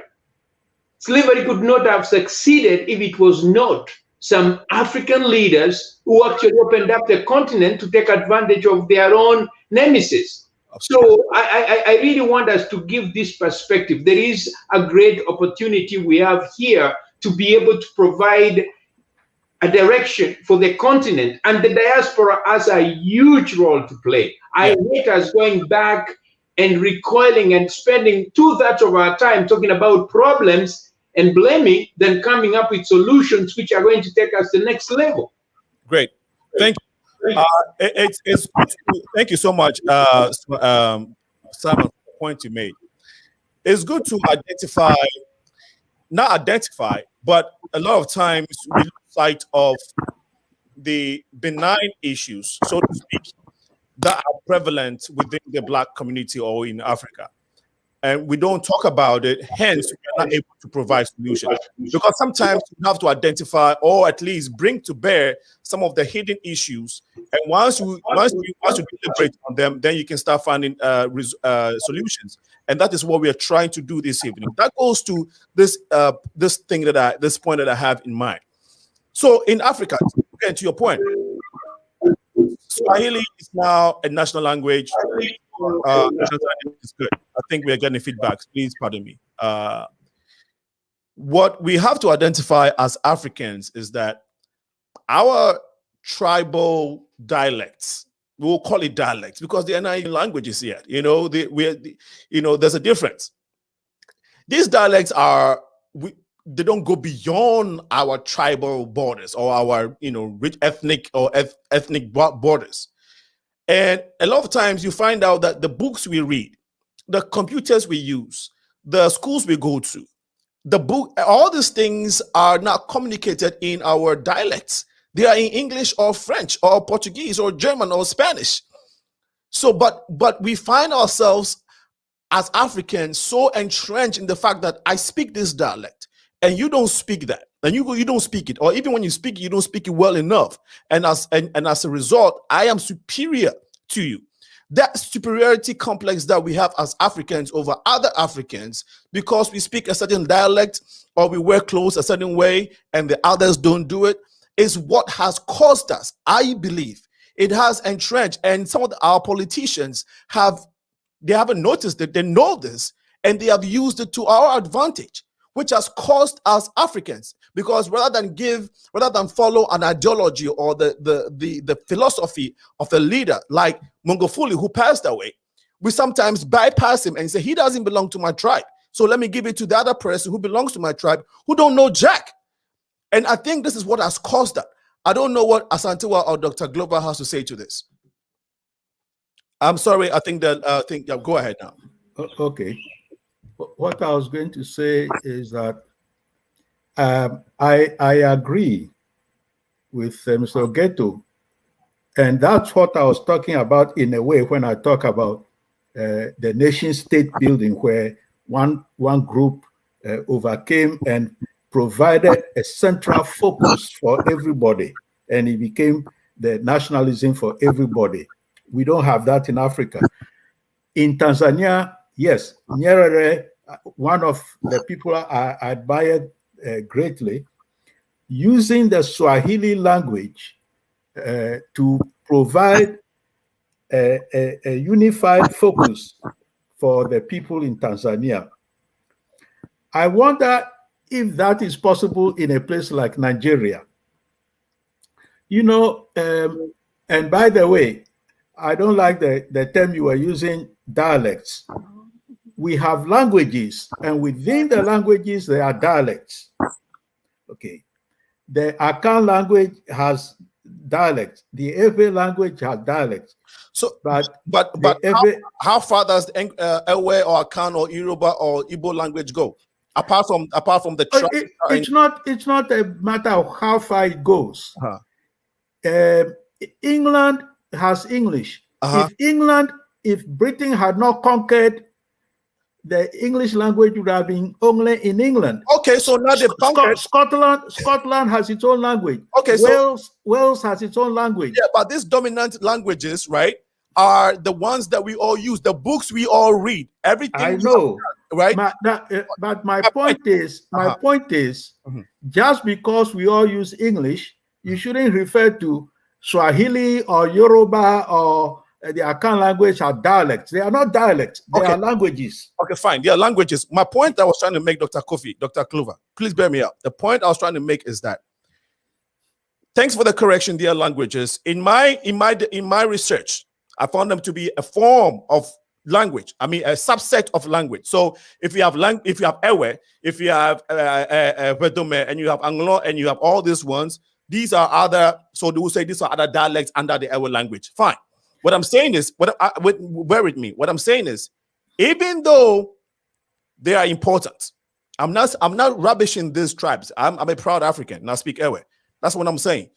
Slavery could not have succeeded if it was not some African leaders who actually opened up the continent to take advantage of their own nemesis. So I really want us to give this perspective. There is a great opportunity we have here to be able to provide a direction for the continent, and the diaspora has a huge role to play. I hate us going back and recoiling and spending 2/3 of our time talking about problems and blaming, then coming up with solutions which are going to take us to the next level. Great. Thank you. Thank you so much, Simon, for the point you made. It's good to not identify, but a lot of times we lose sight of the benign issues, so to speak, that are prevalent within the Black community or in Africa. And we don't talk about it, hence we're not able to provide solutions. Because sometimes you have to identify or at least bring to bear some of the hidden issues. And once you deliberate on them, then you can start finding solutions. And that is what we are trying to do this evening. That goes to this this point that I have in mind. So in Africa, again, to your point, Swahili is now a national language. It's good. I think we are getting feedback. Please pardon me. What we have to identify as Africans is that our tribal dialects, we will call it dialects because they are not even languages yet. There's a difference. These dialects they don't go beyond our tribal borders or our rich ethnic borders. And a lot of times you find out that the books we read, the computers we use, the schools we go to, all these things are not communicated in our dialects. They are in English or French or Portuguese or German or Spanish. So, but we find ourselves as Africans so entrenched in the fact that I speak this dialect and you don't speak that. And you don't speak it, or even when you speak it, you don't speak it well enough. And as a result, I am superior to you. That superiority complex that we have as Africans over other Africans, because we speak a certain dialect or we wear clothes a certain way and the others don't do it, is what has caused us. I believe it has entrenched, and some of our politicians haven't noticed it. They know this, and they have used it to our advantage, which has caused us Africans, because rather than follow an ideology or the philosophy of a leader like Mongofuli, who passed away, we sometimes bypass him and say he doesn't belong to my tribe, so let me give it to the other person who belongs to my tribe who don't know jack. And I think this is what has caused that. I don't know what ASANTEWA or Dr. Glover has to say to this. I'm sorry. I think that go ahead now. Okay. what I was going to say is that I agree with Mr. OGETO, and that's what I was talking about in a way when I talk about the nation-state building, where one group overcame and provided a central focus for everybody, and it became the nationalism for everybody. We don't have that in Africa. In Tanzania, yes, Nyerere, one of the people I admired greatly, using the Swahili language to provide a unified focus for the people in Tanzania. I wonder if that is possible in a place like Nigeria. You know, and by the way, I don't like the term you were using, dialects. We have languages, and within the languages, there are dialects. Okay. The Akan language has dialects. The Ewe language has dialects. So, but how far does the Ewe or Akan or Yoruba or Igbo language go? Apart from the tribe, it's not a matter of how far it goes. England has English. If Britain had not conquered, the English language would have been only in England. Okay, so now they've conquered. Scotland has its own language. Okay, Wales has its own language. Yeah, but these dominant languages, right, are the ones that we all use. The books we all read. Everything. I know, right? But my point is, just because we all use English, you shouldn't refer to Swahili or Yoruba or the Akan language are dialects. They are not dialects. They are languages. Okay, fine. They are languages. My point I was trying to make, Dr. Kofi, Dr. Clover, please bear me up. The point I was trying to make is that, thanks for the correction, they are languages. In my research, I found them to be a form of language. I mean, a subset of language. So if you have Ewe, if you have Wedome, and you have Anglo, and you have all these ones, these are other. So they will say these are other dialects under the Ewe language. Fine. What I'm saying is, bear with me. What I'm saying is, even though they are important, I'm not rubbishing these tribes. I'm a proud African, and I speak Ewe. That's what I'm saying.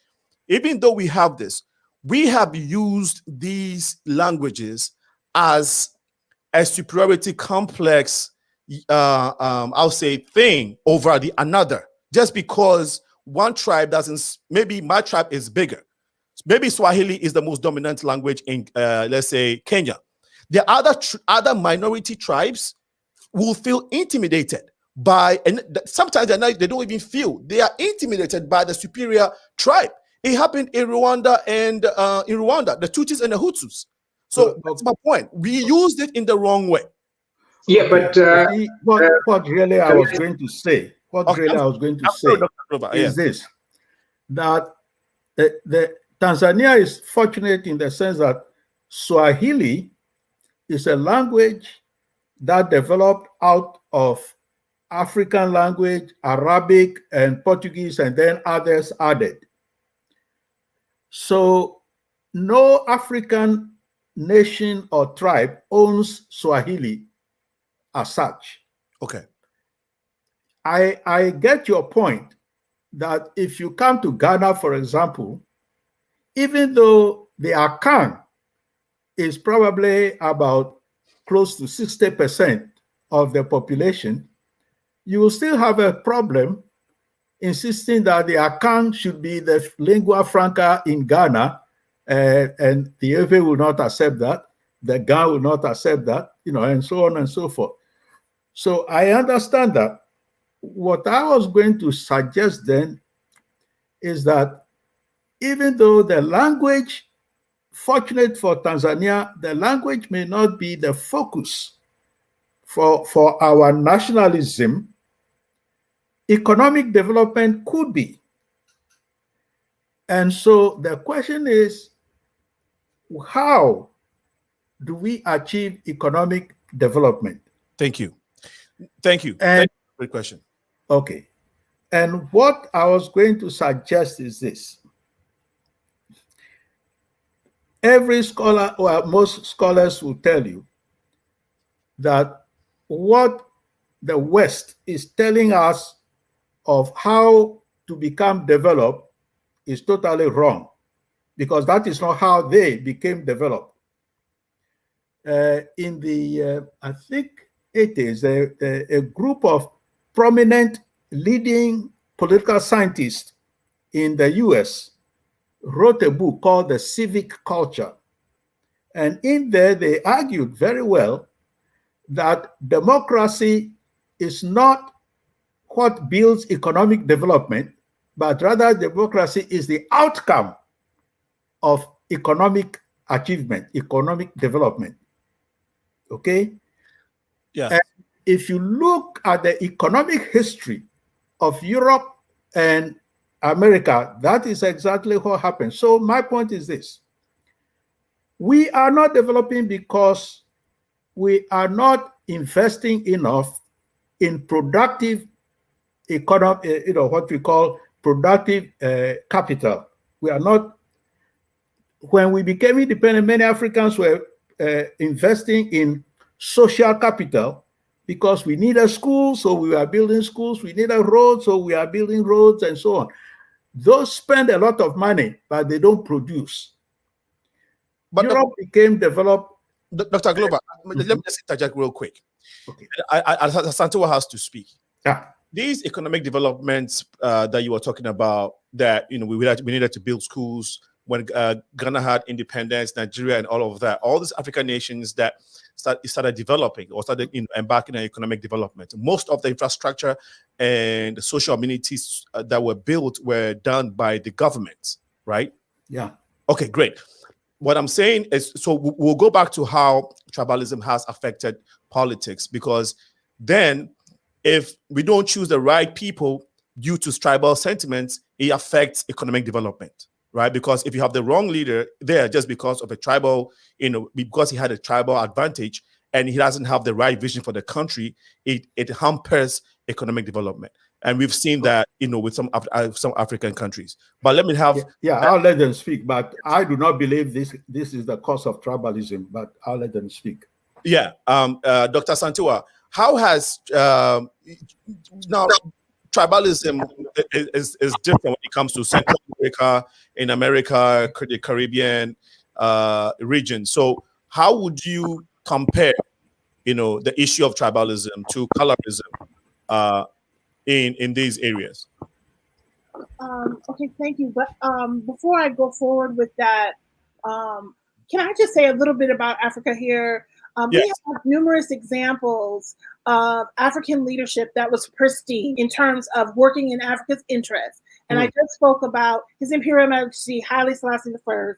Even though we have this, we have used these languages as a superiority complex, I'll say, thing over the another, just because one tribe doesn't. Maybe my tribe is bigger. Maybe Swahili is the most dominant language in, let's say, Kenya. The other minority tribes will feel intimidated by, and sometimes they don't even feel, they are intimidated by the superior tribe. It happened in Rwanda, and the Tutsis and the Hutus. So that's my point. We used it in the wrong way. Yeah, but what really I was going to say, is this: that the Tanzania is fortunate in the sense that Swahili is a language that developed out of African language, Arabic, and Portuguese, and then others added. So no African nation or tribe owns Swahili as such. Okay. I get your point that if you come to Ghana, for example, even though the Akan is probably about close to 60% of the population, you will still have a problem insisting that the Akan should be the lingua franca in Ghana, and the Ewe will not accept that, the Ga will not accept that, and so on and so forth. So I understand that. What I was going to suggest then is that even though the language, fortunate for Tanzania, the language may not be the focus for our nationalism, economic development could be. And so the question is, how do we achieve economic development? Thank you. Thank you. Great question. Okay. And what I was going to suggest is this. Every scholar, or most scholars, will tell you that what the West is telling us of how to become developed is totally wrong, because that is not how they became developed. In the, I think 80s, a group of prominent leading political scientists in the US wrote a book called The Civic Culture. And in there, they argued very well that democracy is not what builds economic development, but rather democracy is the outcome of economic achievement, economic development. Okay? Yeah. And if you look at the economic history of Europe and America, that is exactly what happened. So my point is this. We are not developing because we are not investing enough in productive economy, what we call productive capital. We are not. When we became independent, many Africans were investing in social capital because we needed schools, so we are building schools. We needed roads, so we are building roads, and so on. Those spend a lot of money, but they don't produce. But Europe became developed. Dr. Glover, let me just interject real quick. Okay. ASANTEWA has to speak. Yeah. These economic developments that you were talking about, that we needed to build schools when Ghana had independence, Nigeria, and all of that. All these African nations that started developing or started embarking on economic development. Most of the infrastructure and the social amenities that were built were done by the government, right? Yeah. Okay, great. What I'm saying is, so we'll go back to how tribalism has affected politics, because then if we don't choose the right people due to tribal sentiments, it affects economic development, right? Because if you have the wrong leader there just because of a tribal, because he had a tribal advantage and he doesn't have the right vision for the country, it hampers economic development. And we've seen that, with some African countries. But let me have... Yeah, I'll let them speak, but I do not believe this is the cause of tribalism, but I'll let them speak. Yeah, Dr. ASANTEWA, how has... now, tribalism is different when it comes to Central America, in America, the Caribbean region. So how would you compare, the issue of tribalism to colorism in these areas? Okay, thank you. But before I go forward with that, can I just say a little bit about Africa here? Yes. We have numerous examples of African leadership that was pristine in terms of working in Africa's interest. And I just spoke about His Imperial Majesty Haile Selassie I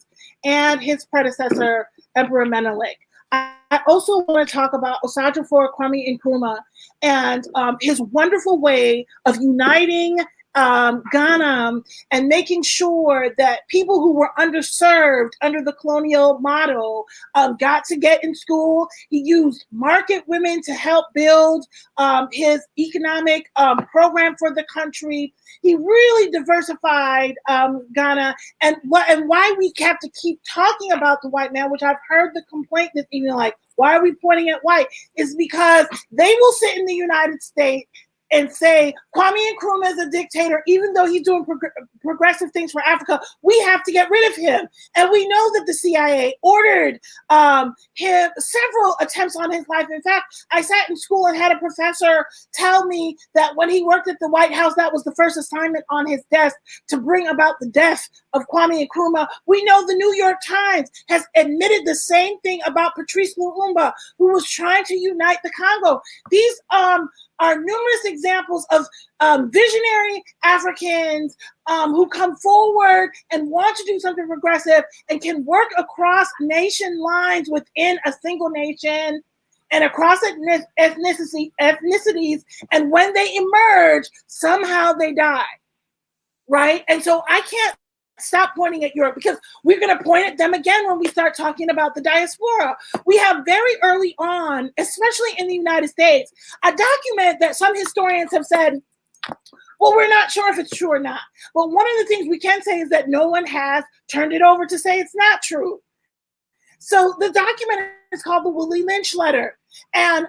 and his predecessor, Emperor Menelik. I also want to talk about Osagyefo Kwame Nkrumah and his wonderful way of uniting Ghana and making sure that people who were underserved under the colonial model got to get in school. He used market women to help build his economic program for the country. He really diversified Ghana, and why we have to keep talking about the white man, which I've heard the complaint this evening, like, why are we pointing at white, is because they will sit in the United States and say Kwame Nkrumah is a dictator, even though he's doing progressive things for Africa. We have to get rid of him. And we know that the CIA ordered him several attempts on his life. In fact, I sat in school and had a professor tell me that when he worked at the White House, that was the first assignment on his desk, to bring about the death of Kwame Nkrumah. We know the New York Times has admitted the same thing about Patrice Lumumba, who was trying to unite the Congo. These are numerous examples of visionary Africans who come forward and want to do something progressive and can work across nation lines within a single nation and across ethnicities. And when they emerge, somehow they die, right? And so I can't stop pointing at Europe, because we're going to point at them again when we start talking about the diaspora. We have very early on, especially in the United States, a document that some historians have said, well, we're not sure if it's true or not. But one of the things we can say is that no one has turned it over to say it's not true. So the document It's called the Willie Lynch letter. And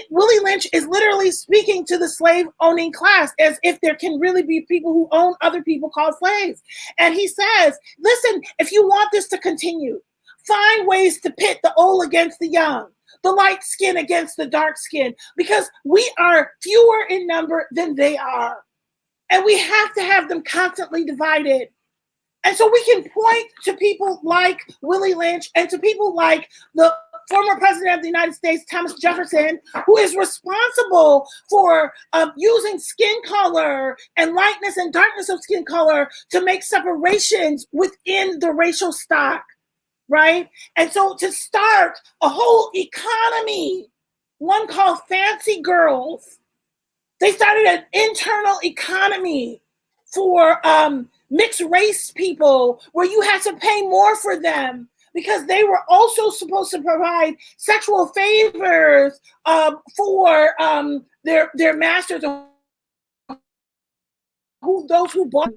Willie Lynch is literally speaking to the slave-owning class as if there can really be people who own other people called slaves. And he says, listen, if you want this to continue, find ways to pit the old against the young, the light skin against the dark skin, because we are fewer in number than they are. And we have to have them constantly divided. And so we can point to people like Willie Lynch and to people like the former president of the United States, Thomas Jefferson, who is responsible for using skin color and lightness and darkness of skin color to make separations within the racial stock, right? And so to start a whole economy, one called Fancy Girls, they started an internal economy for mixed race people where you had to pay more for them because they were also supposed to provide sexual favors for their masters, those who bought.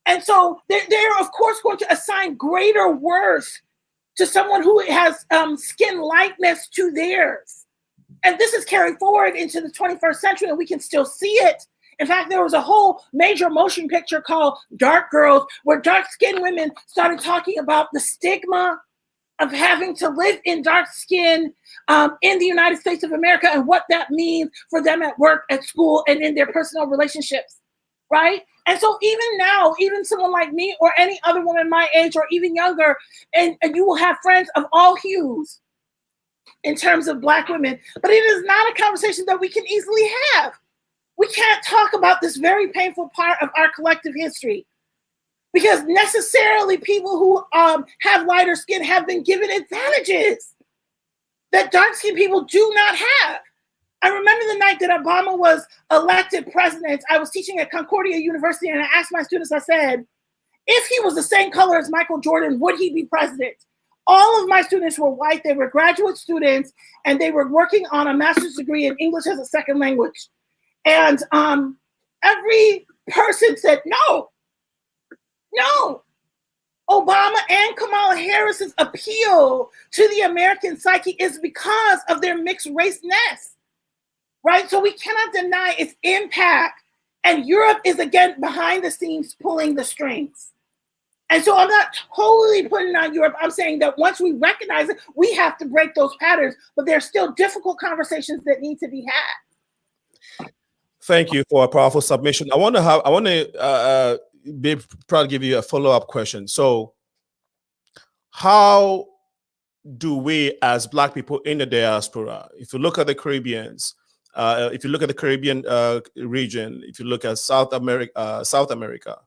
And so they're of course going to assign greater worth to someone who has skin likeness to theirs. And this is carried forward into the 21st century, and we can still see it. In fact, there was a whole major motion picture called Dark Girls, where dark-skinned women started talking about the stigma of having to live in dark skin in the United States of America and what that means for them at work, at school, and in their personal relationships, right? And so even now, even someone like me or any other woman my age or even younger, and you will have friends of all hues in terms of Black women, but it is not a conversation that we can easily have. We can't talk about this very painful part of our collective history because necessarily people who have lighter skin have been given advantages that dark-skinned people do not have. I remember the night that Obama was elected president, I was teaching at Concordia University and I asked my students, I said, if he was the same color as Michael Jordan, would he be president? All of my students were white, they were graduate students, and they were working on a master's degree in English as a second language. And every person said, no. Obama and Kamala Harris's appeal to the American psyche is because of their mixed raceness, right? So we cannot deny its impact. And Europe is again behind the scenes pulling the strings. And so I'm not totally putting it on Europe. I'm saying that once we recognize it, we have to break those patterns, but there are still difficult conversations that need to be had. Thank you for a powerful submission. I want to be proud to give you a follow-up question. So how do we as Black people in the diaspora, if you look at the Caribbeans, if you look at the Caribbean region, if you look at South America,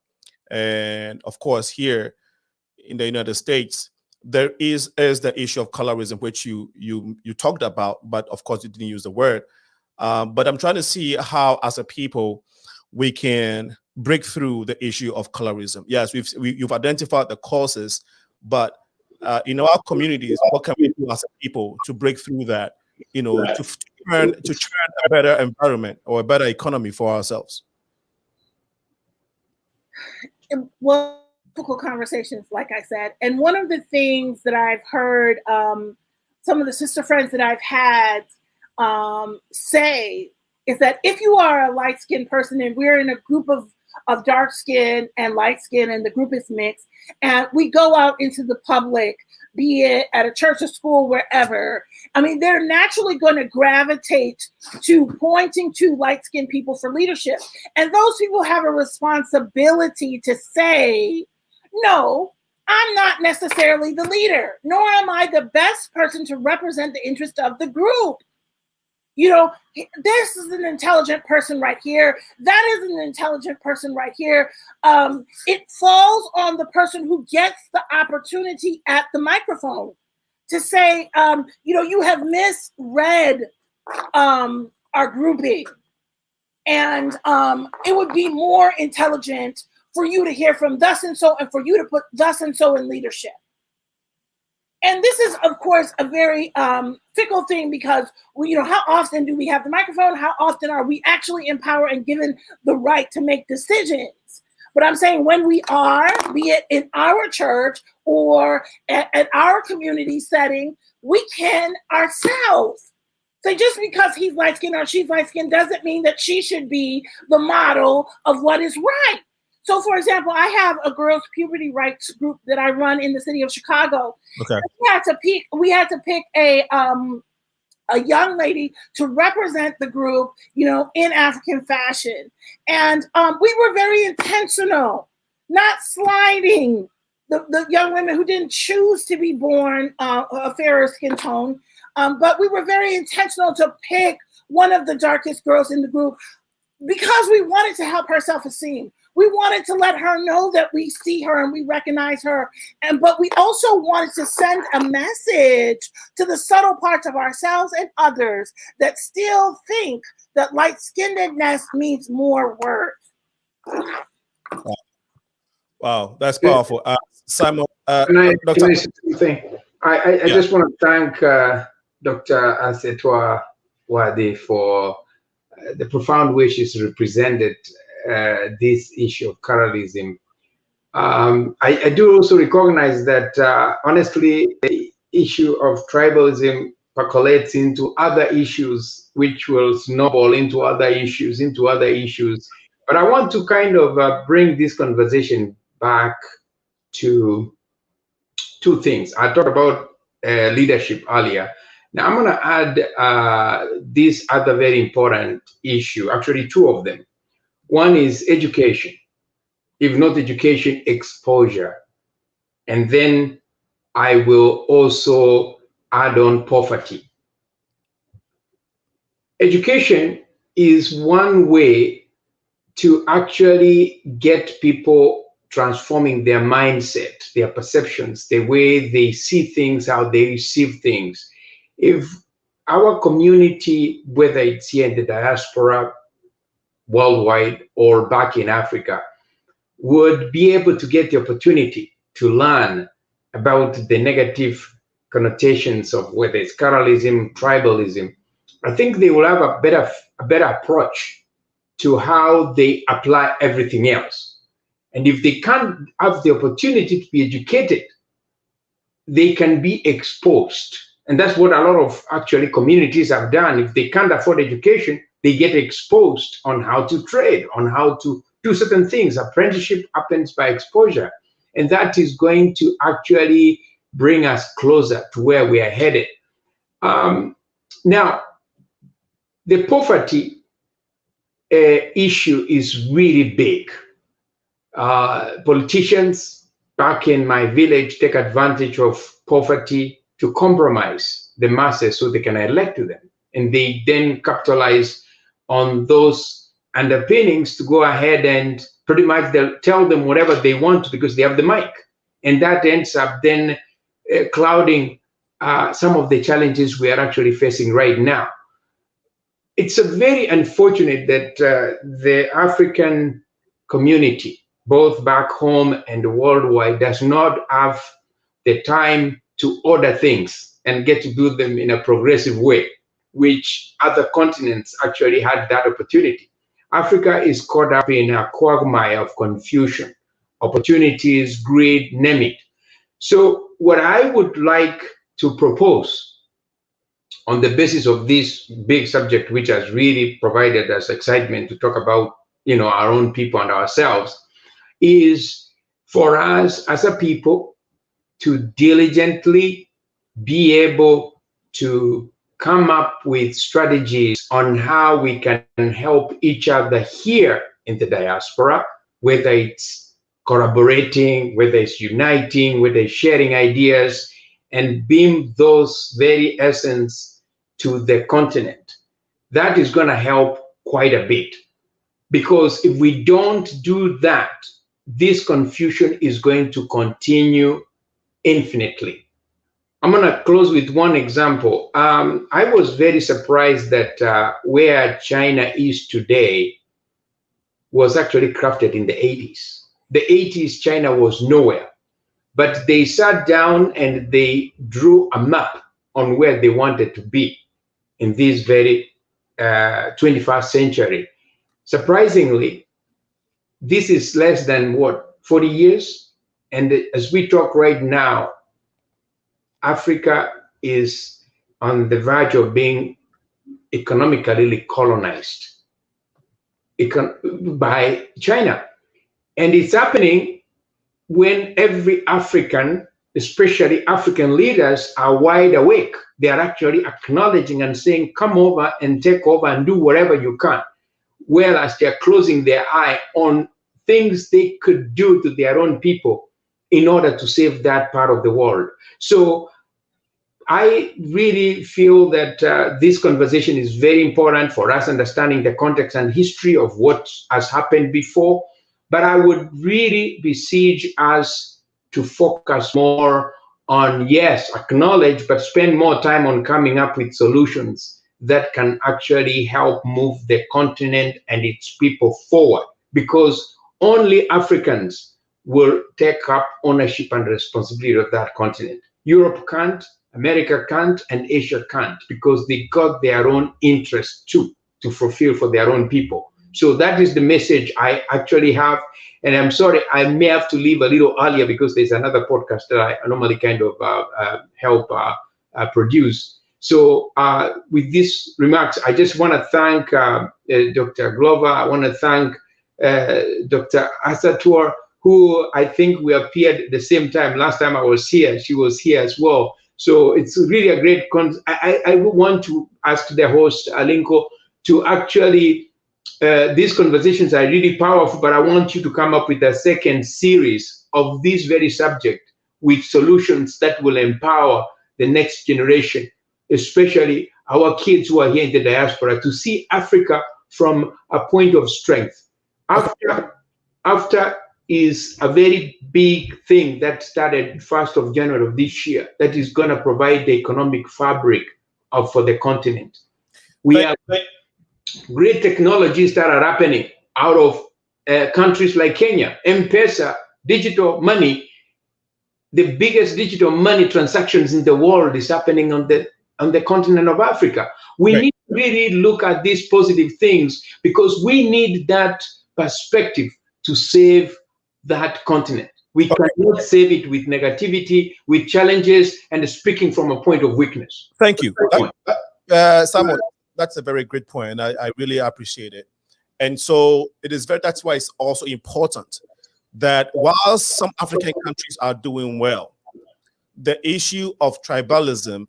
and of course here in the United States, there is the issue of colorism, which you talked about, but of course you didn't use the word. But I'm trying to see how, as a people, we can break through the issue of colorism. Yes, you've identified the causes, but in our communities, what can we do as a people to break through that? You know, to turn a better environment or a better economy for ourselves. Well, difficult conversations, like I said, and one of the things that I've heard some of the sister friends that I've had say is that if you are a light-skinned person and we're in a group of dark skin and light skin and the group is mixed and we go out into the public, be it at a church or school, wherever, I mean, they're naturally going to gravitate to pointing to light-skinned people for leadership. And those people have a responsibility to say, no, I'm not necessarily the leader, nor am I the best person to represent the interest of the group. You know, this is an intelligent person right here. That is an intelligent person right here. It falls on the person who gets the opportunity at the microphone to say, you know, you have misread our grouping. And it would be more intelligent for you to hear from thus and so, and for you to put thus and so in leadership. And this is, of course, a very fickle thing because, you know, how often do we have the microphone? How often are we actually empowered and given the right to make decisions? But I'm saying when we are, be it in our church or at our community setting, we can ourselves. So just because he's light-skinned or she's light-skinned doesn't mean that she should be the model of what is right. So, for example, I have a girls' puberty rights group that I run in the city of Chicago. Okay. We had to pick a young lady to represent the group, you know, in African fashion. And we were very intentional, not sliding the young women who didn't choose to be born a fairer skin tone. But we were very intentional to pick one of the darkest girls in the group because we wanted to help her self-esteem. We wanted to let her know that we see her and we recognize her. But we also wanted to send a message to the subtle parts of ourselves and others that still think that light-skinnedness means more worth. Wow, that's powerful. Simon, Can Dr. I say something? I just want to thank Dr. ASANTEWA WADIE for the profound way she's represented this issue of pluralism. I do also recognize that, honestly, the issue of tribalism percolates into other issues, which will snowball into other issues, But I want to kind of bring this conversation back to two things. I talked about leadership earlier. Now I'm going to add this other very important issue, actually two of them. One is education, if not education, exposure. And then I will also add on poverty. Education is one way to actually get people transforming their mindset, their perceptions, the way they see things, how they receive things. If our community, whether it's here in the diaspora, worldwide, or back in Africa, would be able to get the opportunity to learn about the negative connotations of whether it's pluralism, tribalism, I think they will have a better approach to how they apply everything else. And if they can't have the opportunity to be educated, they can be exposed. And that's what a lot of actually communities have done. If they can't afford education, they get exposed on how to trade, on how to do certain things. Apprenticeship happens by exposure. And that is going to actually bring us closer to where we are headed. Now, the poverty issue is really big. Politicians back in my village take advantage of poverty to compromise the masses so they can elect to them. And they then capitalize on those underpinnings to go ahead and pretty much they'll tell them whatever they want because they have the mic. And that ends up then clouding some of the challenges we are actually facing right now. It's a very unfortunate that the African community, both back home and worldwide, does not have the time to order things and get to do them in a progressive way, which other continents actually had that opportunity. Africa is caught up in a quagmire of confusion, opportunities, greed, name it. So what I would like to propose on the basis of this big subject, which has really provided us excitement to talk about, our own people and ourselves, is for us as a people to diligently be able to come up with strategies on how we can help each other here in the diaspora, whether it's collaborating, whether it's uniting, whether it's sharing ideas, and beam those very essence to the continent. That is going to help quite a bit. Because if we don't do that, this confusion is going to continue infinitely. I'm going to close with one example. I was very surprised that where China is today was actually crafted in the 80s. The 80s, China was nowhere. But they sat down and they drew a map on where they wanted to be in this very 21st century. Surprisingly, this is less than what, 40 years? And as we talk right now, Africa is on the verge of being economically colonized by China. And it's happening when every African, especially African leaders, are wide awake. They are actually acknowledging and saying, come over and take over and do whatever you can. Whereas they're closing their eye on things they could do to their own people in order to save that part of the world. So I really feel that this conversation is very important for us understanding the context and history of what has happened before. But I would really beseech us to focus more on, yes, acknowledge, but spend more time on coming up with solutions that can actually help move the continent and its people forward. Because only Africans will take up ownership and responsibility of that continent. Europe can't, America can't, and Asia can't, because they got their own interests too to fulfill for their own people. So that is the message I actually have. And I'm sorry, I may have to leave a little earlier because there's another podcast that I normally kind of help produce. So with these remarks, I just want to thank Dr. Glover. I want to thank Dr. ASANTEWA, who I think we appeared at the same time. Last time I was here, she was here as well. So it's really a great I would want to ask the host, Alinco, to actually, these conversations are really powerful, but I want you to come up with a second series of this very subject with solutions that will empower the next generation, especially our kids who are here in the diaspora, to see Africa from a point of strength. After is a very big thing that started 1st of January of this year that is going to provide the economic fabric for the continent. We have great technologies that are happening out of countries like Kenya. M-Pesa, digital money, the biggest digital money transactions in the world is happening on the continent of Africa. We need to really look at these positive things because we need that perspective to save that continent. We cannot save it with negativity, with challenges, and speaking from a point of weakness. Thank you. Samuel, that's a very great point, and I really appreciate it. And so it is that's why it's also important that while some African countries are doing well, the issue of tribalism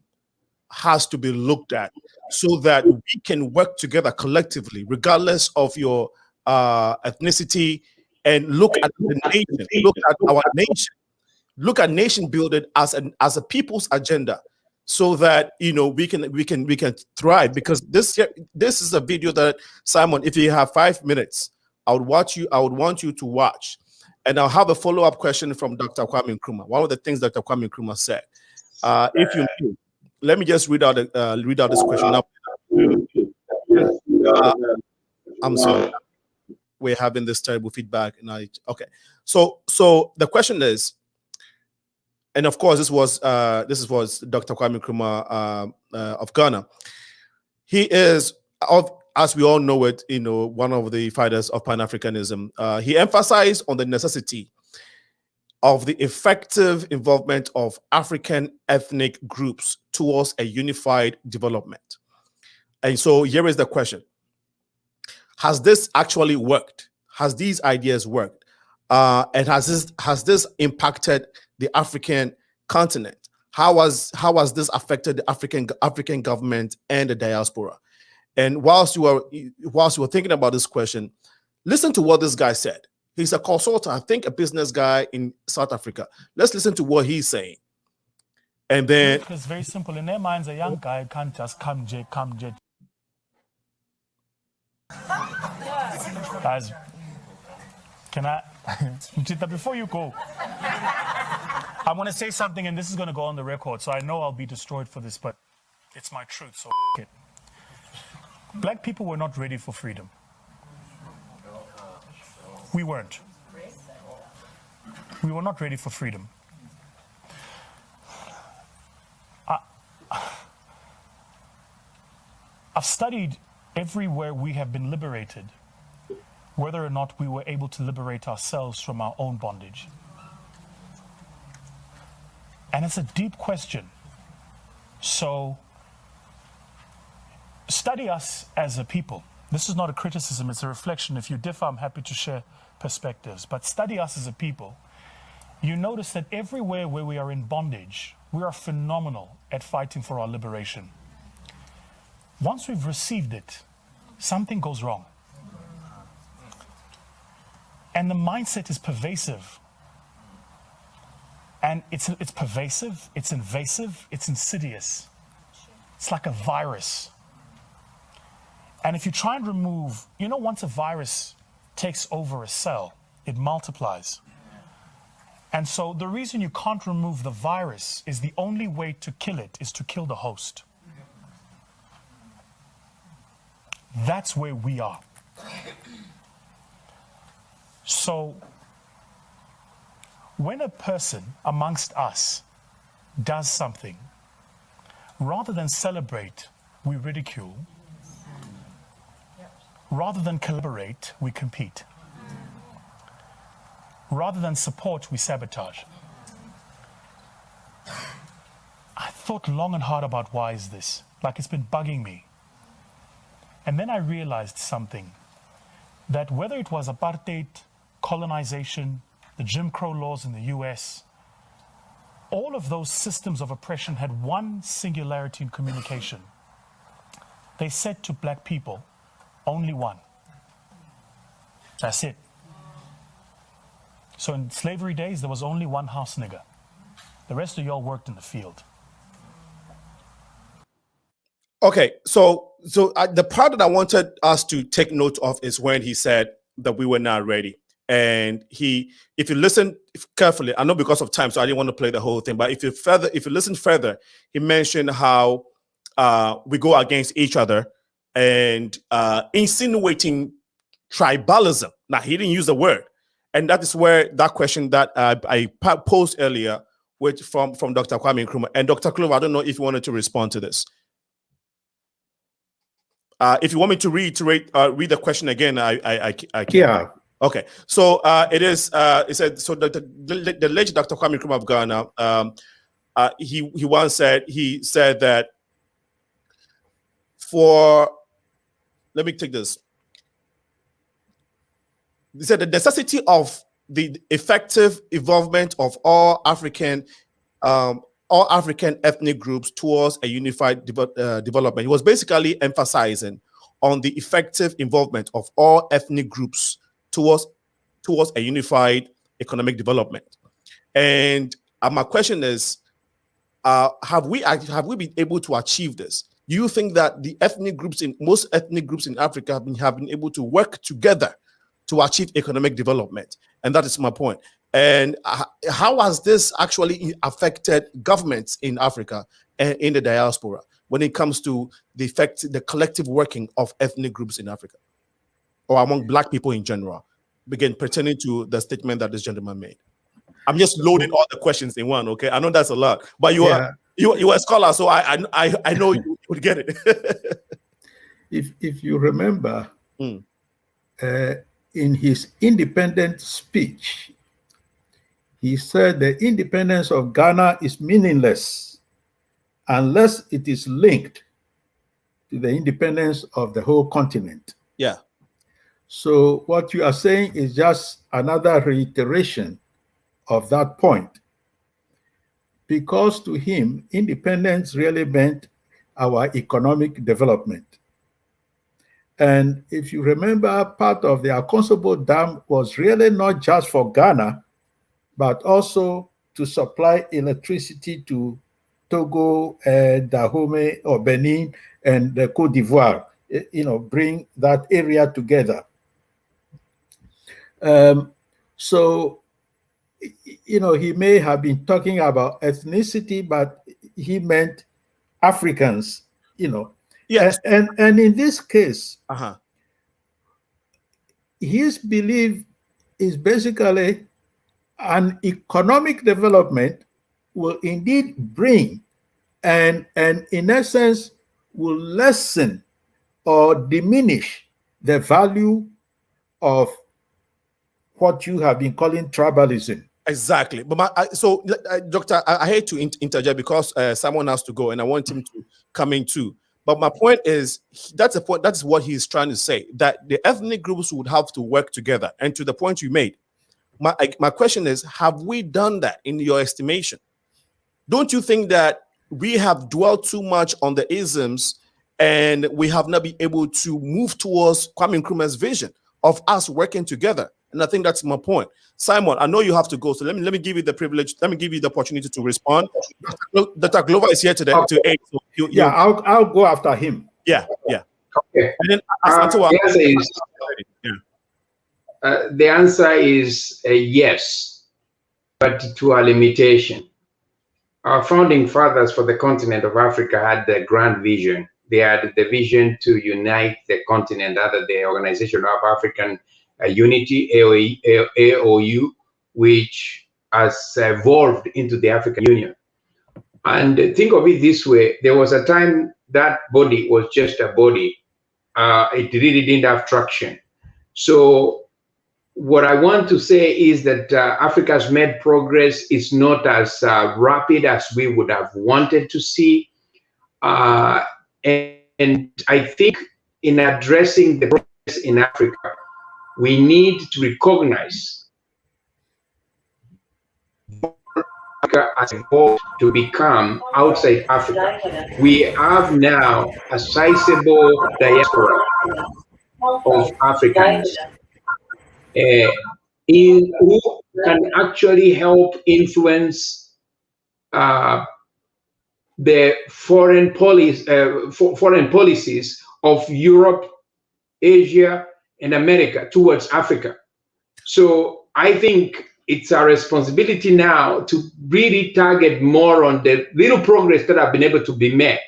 has to be looked at so that we can work together collectively, regardless of your ethnicity, and look at the nation, look at our nation, look at nation building as a people's agenda, so that we can thrive. Because this is a video that, Simon, if you have 5 minutes, I would want you to watch, and I'll have a follow-up question from Dr. Kwame Nkrumah. One of the things Dr. Kwame Nkrumah said, if you do, let me just read out this question. I'm sorry. We're having this terrible feedback, and okay. So the question is, and of course this was Dr. Kwame Nkrumah of Ghana. He is, as we all know it, one of the fighters of Pan-Africanism. He emphasized on the necessity of the effective involvement of African ethnic groups towards a unified development. And so here is the question. Has this actually worked? Has these ideas worked? And has this impacted the African continent? How has this affected the African government and the diaspora? And whilst you were thinking about this question, listen to what this guy said. He's a consultant, I think a business guy in South Africa. Let's listen to what he's saying. And then it's very simple. In their minds, a young guy can't just come. Guys, can I, before you go, I'm going to say something, and this is going to go on the record, so I know I'll be destroyed for this, but it's my truth, so it. Black people were not ready for freedom. We weren't. We were not ready for freedom. I've studied everywhere we have been liberated. whether or not we were able to liberate ourselves from our own bondage. And it's a deep question. So study us as a people. This is not a criticism, it's a reflection. If you differ, I'm happy to share perspectives. But study us as a people. You notice that everywhere where we are in bondage, we are phenomenal at fighting for our liberation. Once we've received it, something goes wrong. And the mindset is pervasive. And it's pervasive, it's invasive, it's insidious. It's like a virus. And if you try and remove, once a virus takes over a cell, it multiplies. And so the reason you can't remove the virus is the only way to kill it is to kill the host. That's where we are. So when a person amongst us does something, rather than celebrate, we ridicule. Rather than collaborate, we compete. Rather than support, we sabotage. I thought long and hard about why is this? Like it's been bugging me. And then I realized something, that whether it was apartheid, colonization, the Jim Crow laws in the US, all of those systems of oppression had one singularity in communication. They said to black people, only one. That's it. So in slavery days, there was only one house nigger. The rest of y'all worked in the field. Okay, so the part that I wanted us to take note of is when he said that we were not ready. And if you listen carefully, I know because of time, so I didn't want to play the whole thing, but if you listen further, he mentioned how we go against each other and insinuating tribalism. Now, he didn't use the word. And that is where that question that I posed earlier, which from Dr. Kwame Nkrumah. And Dr. Clover, I don't know if you wanted to respond to this. If you want me to read the question again, I can. Yeah. Okay. So it said, so the late Dr. Kwame Nkrumah of Ghana, he once said, that let me take this. He said the necessity of the effective involvement of all African ethnic groups towards a unified development. He was basically emphasizing on the effective involvement of all ethnic groups towards a unified economic development. And my question is, have we been able to achieve this? Do you think that most ethnic groups in Africa have been able to work together to achieve economic development? And that is my point. And how has this actually affected governments in Africa and in the diaspora when it comes to the collective working of ethnic groups in Africa or among Black people in general, begin pertaining to the statement that this gentleman made? I'm just loading all the questions in one, okay? I know that's a lot, but you are a scholar, so I know you would get it. If you remember, in his independent speech, he said the independence of Ghana is meaningless unless it is linked to the independence of the whole continent. Yeah. So what you are saying is just another reiteration of that point. Because to him, independence really meant our economic development. And if you remember, part of the Akonsobo Dam was really not just for Ghana, but also to supply electricity to Togo, Dahomey, or Benin, and Cote d'Ivoire, bring that area together. So, he may have been talking about ethnicity, but he meant Africans, Yes. And in this case, his belief is basically an economic development will indeed bring and in essence will lessen or diminish the value of what you have been calling tribalism. Exactly. But Doctor, I hate to interject because someone has to go and I want him to come in too. But my point is, that's the point. That's what he's trying to say, that the ethnic groups would have to work together. And to the point you made, my question is, have we done that in your estimation? Don't you think that we have dwelt too much on the isms and we have not been able to move towards Kwame Nkrumah's vision of us working together? And I think that's my point. Simon, I know you have to go, so let me give you the privilege. Let me give you the opportunity to respond. Dr. Glover is here today to aid. So I'll go after him. Yeah. Okay. And then the answer is yes, but to a limitation. Our founding fathers for the continent of Africa had the grand vision. They had the vision to unite the continent under the Organization of African Unity, AOU, which has evolved into the African Union. And think of it this way, there was a time that body was just a body. It really didn't have traction. So what I want to say is that Africa's made progress. Is not as rapid as we would have wanted to see. And I think in addressing the progress in Africa, we need to recognize Africa as evolved to become outside Africa. We have now a sizable diaspora of Africans who can actually help influence the foreign policies of Europe, Asia, and America towards Africa. So I think it's our responsibility now to really target more on the little progress that have been able to be made.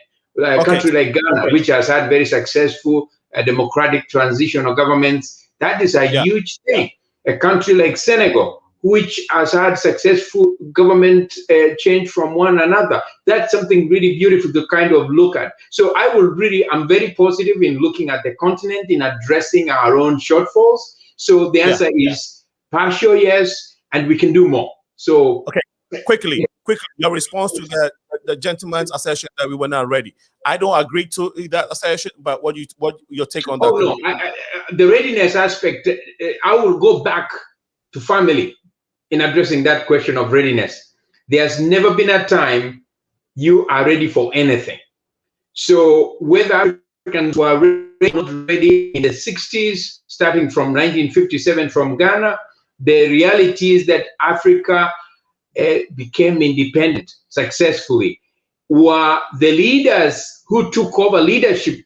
A country like Ghana, which has had very successful democratic transition of governments, that is a huge thing. A country like Senegal, which has had successful government change from one another. That's something really beautiful to kind of look at. So I'm very positive in looking at the continent, in addressing our own shortfalls. So the answer is partial yes, and we can do more. So quickly, your response to the gentleman's assertion that we were not ready. I don't agree to that assertion, but what your take on that? No, the readiness aspect, I will go back to family in addressing that question of readiness. There's never been a time you are ready for anything. So whether Africans were ready or not ready in the 60s, starting from 1957 from Ghana, the reality is that Africa became independent successfully. Were the leaders who took over leadership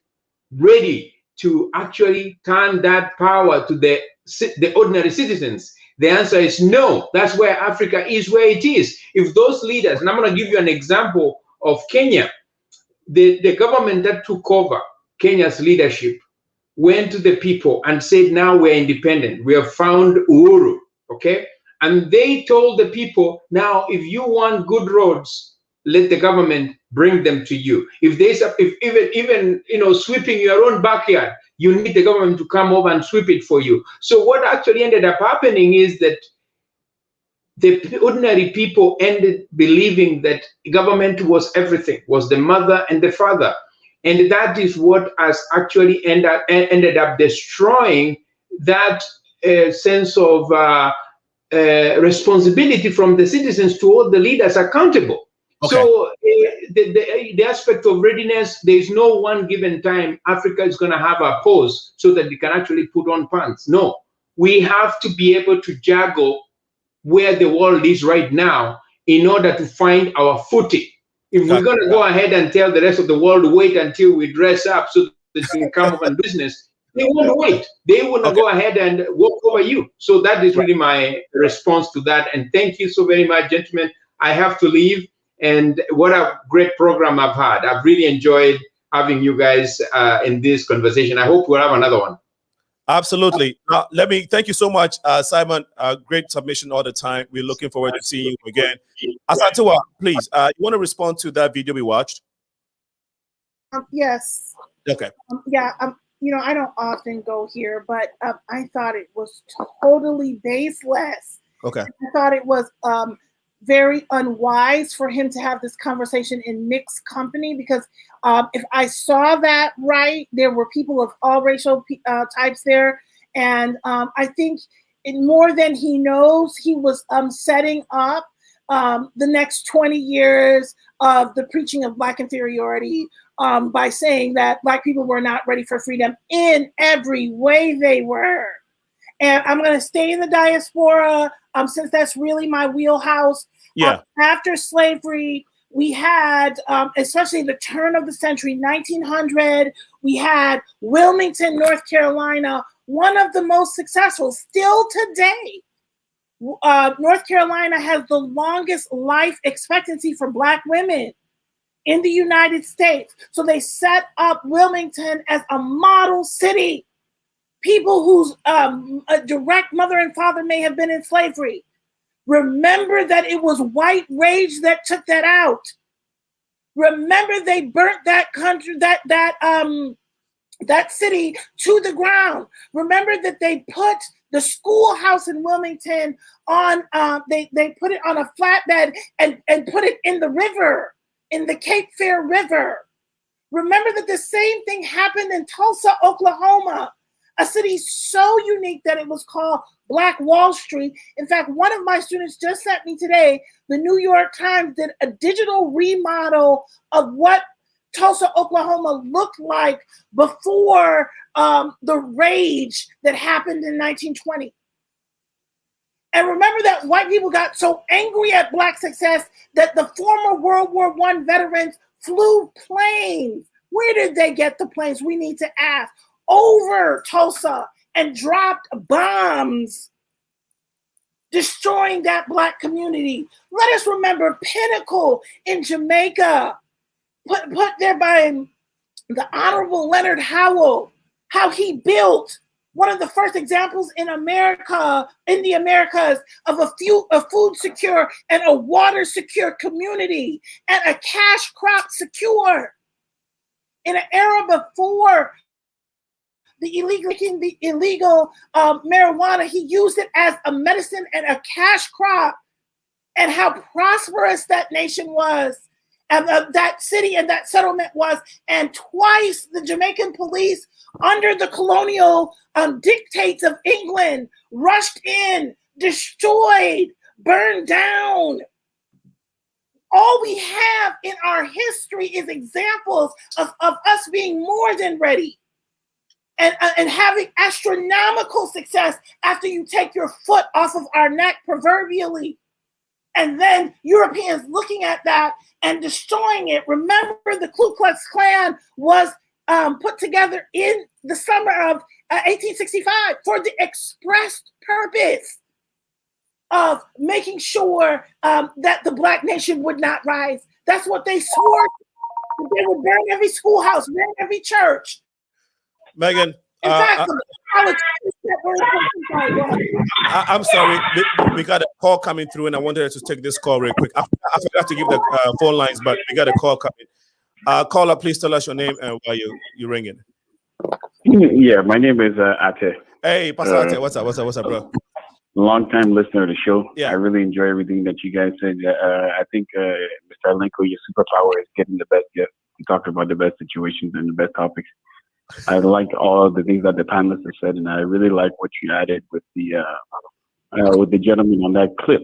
ready to actually turn that power to the ordinary citizens? The answer is no. That's where Africa is where it is. If those leaders, and I'm going to give you an example of Kenya, the government that took over Kenya's leadership went to the people and said, now we're independent. We have found Uhuru, okay? And they told the people, now, if you want good roads, let the government bring them to you. If even sweeping your own backyard, you need the government to come over and sweep it for you. So what actually ended up happening is that the ordinary people ended believing that government was everything, was the mother and the father. And that is what has actually ended up destroying that sense of responsibility from the citizens to hold the leaders accountable. Okay. So the aspect of readiness, there is no one given time Africa is going to have a pause so that they can actually put on pants. No, we have to be able to juggle where the world is right now in order to find our footing. If we're going to go ahead and tell the rest of the world, wait until we dress up so that they can come up and business, they won't wait. They will not go ahead and walk over you. So that is really my response to that. And thank you so very much, gentlemen. I have to leave. And what a great program I've had. I've really enjoyed having you guys in this conversation. I hope we'll have another one. Absolutely. Let me thank you so much, Simon. Great submission all the time. We're looking forward to seeing you again. ASANTEWA, please, you want to respond to that video we watched? Yes. Okay. I don't often go here, but I thought it was totally baseless. Okay. I thought it was very unwise for him to have this conversation in mixed company, because if I saw that right, there were people of all racial types there. And I think more than he knows, he was setting up the next 20 years of the preaching of Black inferiority by saying that Black people were not ready for freedom in every way they were. And I'm going to stay in the diaspora since that's really my wheelhouse. Yeah. After slavery, we had, especially the turn of the century, 1900, we had Wilmington, North Carolina, one of the most successful still today. North Carolina has the longest life expectancy for Black women in the United States. So they set up Wilmington as a model city. People whose direct mother and father may have been in slavery. Remember that it was white rage that took that out. Remember they burnt that country, that city to the ground. Remember that they put the schoolhouse in Wilmington on, they put it on a flatbed and put it in the river, in the Cape Fear River. Remember that the same thing happened in Tulsa, Oklahoma, a city so unique that it was called Black Wall Street. In fact, one of my students just sent me today, the New York Times did a digital remodel of what Tulsa, Oklahoma looked like before the rage that happened in 1920. And remember that white people got so angry at Black success that the former World War I veterans flew planes. Where did they get the planes? We need to ask. Over Tulsa and dropped bombs, destroying that Black community. Let us remember Pinnacle in Jamaica, put there by the Honorable Leonard Howell, how he built one of the first examples in America, in the Americas, of a food secure and a water secure community and a cash crop secure. In an era before the illegal marijuana, he used it as a medicine and a cash crop, and how prosperous that nation was, and that city and that settlement was. And twice the Jamaican police, under the colonial dictates of England, rushed in, destroyed, burned down. All we have in our history is examples of us being more than ready. And having astronomical success after you take your foot off of our neck, proverbially. And then Europeans looking at that and destroying it. Remember, the Ku Klux Klan was put together in the summer of 1865 for the express purpose of making sure that the Black nation would not rise. That's what they swore. They would burn every schoolhouse, burn every church. Megan, in fact, I'm sorry. We got a call coming through, and I wanted to take this call real quick. I forgot to give the phone lines, but we got a call coming. Caller, please tell us your name and why you ringing. Yeah, my name is Ate. Hey, Pastor Ate, what's up, bro? Long-time listener of the show. Yeah. I really enjoy everything that you guys said. I think, Mr. Alinco, your superpower is getting the best guests. You talked about the best situations and the best topics. I liked all the things that the panelists have said, and I really like what you added with the gentleman on that clip.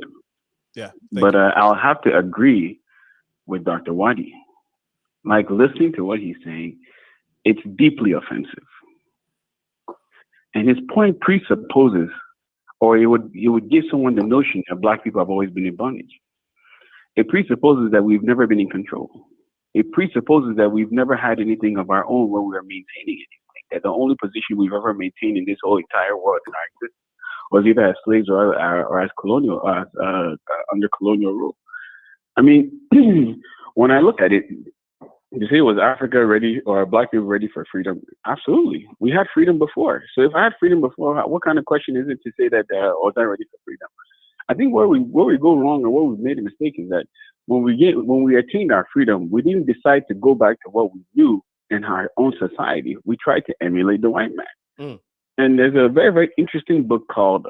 Yeah. But I'll have to agree with Dr. WADIE. Like, listening to what he's saying, it's deeply offensive. And his point presupposes, or it would give someone the notion that Black people have always been in bondage. It presupposes that we've never been in control. It presupposes that we've never had anything of our own where we are maintaining anything. That the only position we've ever maintained in this whole entire world in our existence was either as slaves or as colonial, under colonial rule. I mean, when I look at it, you say, was Africa ready or Black people ready for freedom? Absolutely. We had freedom before. So if I had freedom before, what kind of question is it to say that I was not ready for freedom? I think where we go wrong or where we've made a mistake is that when we attained our freedom, we didn't decide to go back to what we knew in our own society, we try to emulate the white man. And there's a very, very interesting book called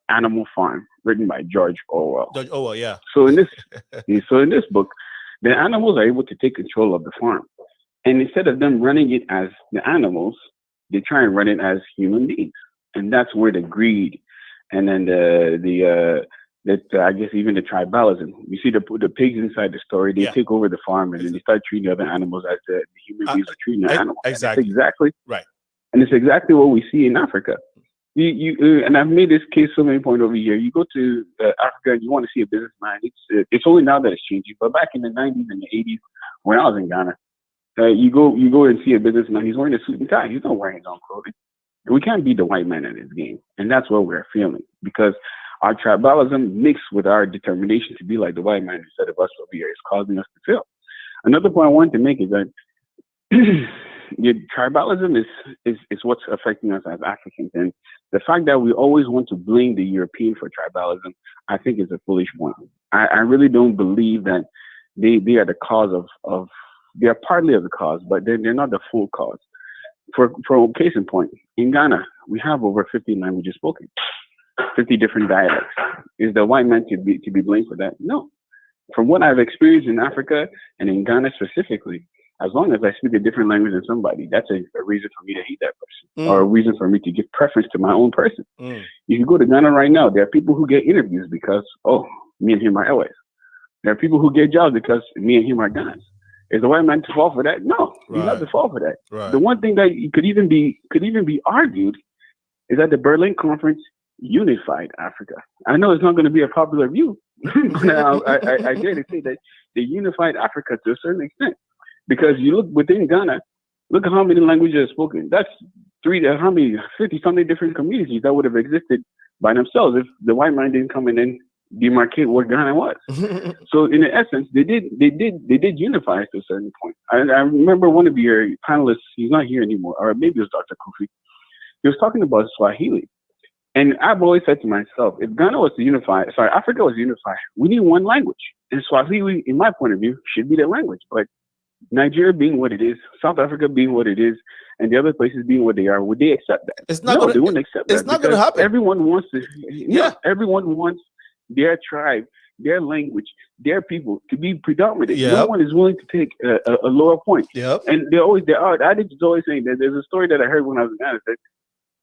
Animal Farm, written by George Orwell. George Orwell, yeah. So in this book, the animals are able to take control of the farm. And instead of them running it as the animals, they try and run it as human beings. And that's where the greed and then I guess even the tribalism. You see the pigs inside the story, they take over the farm and then they start treating other animals as the human beings are treating the animals. Exactly. Exactly. Right. And it's exactly what we see in Africa. And I've made this case so many points over here. You go to Africa and you want to see a businessman. It's only now that it's changing. But back in the 90s and the 80s, when I was in Ghana, you go and see a businessman. He's wearing a suit and tie. He's not wearing his own clothing. We can't beat the white man in this game. And that's what we're feeling, because our tribalism mixed with our determination to be like the white man instead of us over here is causing us to fail. Another point I wanted to make is that tribalism is what's affecting us as Africans. And the fact that we always want to blame the European for tribalism, I think is a foolish one. I really don't believe that they are the cause of they are partly of the cause, but they're not the full cause. For case in point, in Ghana, we have over 50 languages spoken, 50 different dialects. Is the white man to be blamed for that? No. From what I've experienced in Africa and in Ghana specifically, as long as I speak a different language than somebody, that's a reason for me to hate that person, or a reason for me to give preference to my own person. If you go to Ghana right now, there are people who get interviews because, me and him are always. There are people who get jobs because me and him are Ghanaians. Is the white man to fall for that? No, he's not to fall for that. Right. The one thing that could even be argued is that the Berlin Conference unified Africa. I know it's not going to be a popular view, but I dare to say that they unified Africa to a certain extent, because you look within Ghana, look at how many languages are spoken. That's 50-something different communities that would have existed by themselves if the white man didn't come in and demarcate what Ghana was. So in essence, they did unify us to a certain point. I remember one of your panelists, he's not here anymore, or maybe it was Dr. KOFI. He was talking about Swahili. And I've always said to myself, if Africa was to unify, we need one language. And Swahili, in my point of view, should be the language. But Nigeria being what it is, South Africa being what it is, and the other places being what they are, would they accept that? They wouldn't accept that. It's not going to happen. Everyone wants to. Everyone wants their tribe, their language, their people to be predominant. No one is willing to take a lower point. And the adage is always saying that there's a story that I heard when I was in Ghana that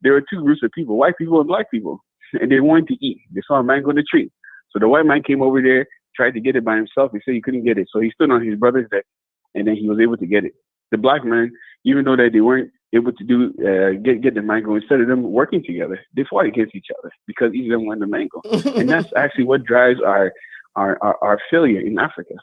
there were two groups of people, white people and black people, and they wanted to eat. They saw a mango on the tree. So the white man came over there, tried to get it by himself. He said he couldn't get it. So he stood on his brother's deck, and then he was able to get it. The black man, even though that they weren't able to get the mango, instead of them working together, they fought against each other because each of them wanted the mango. And that's actually what drives our failure in Africa.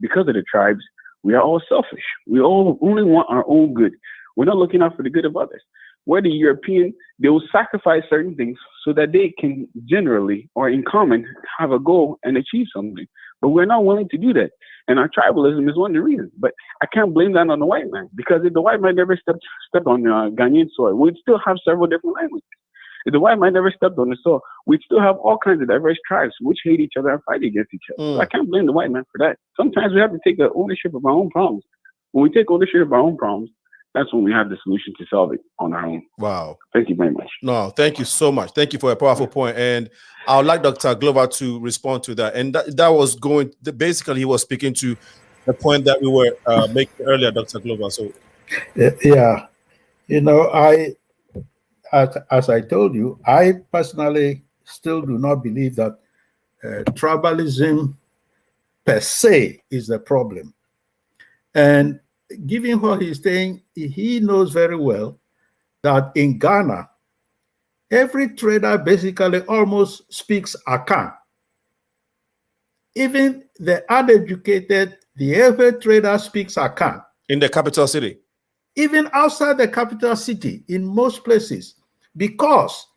Because of the tribes, we are all selfish. We all only want our own good. We're not looking out for the good of others. Where the European, they will sacrifice certain things so that they can generally or in common have a goal and achieve something. But we're not willing to do that. And our tribalism is one of the reasons. But I can't blame that on the white man, because if the white man never stepped on Ghanaian soil, we'd still have several different languages. If the white man never stepped on the soil, we'd still have all kinds of diverse tribes which hate each other and fight against each other. So I can't blame the white man for that. Sometimes we have to take the ownership of our own problems. When we take ownership of our own problems, that's when we have the solution to solve it on our own. Wow. Thank you very much. No, thank you so much. Thank you for a powerful point. And I would like Dr. Glover to respond to that. And that was basically he was speaking to the point that we were making earlier, Dr. Glover. So, yeah, as I told you, I personally still do not believe that tribalism per se is the problem. And given what he's saying, he knows very well that in Ghana, every trader basically almost speaks Akan. Even the uneducated, every trader speaks Akan. In the capital city? Even outside the capital city, in most places. Because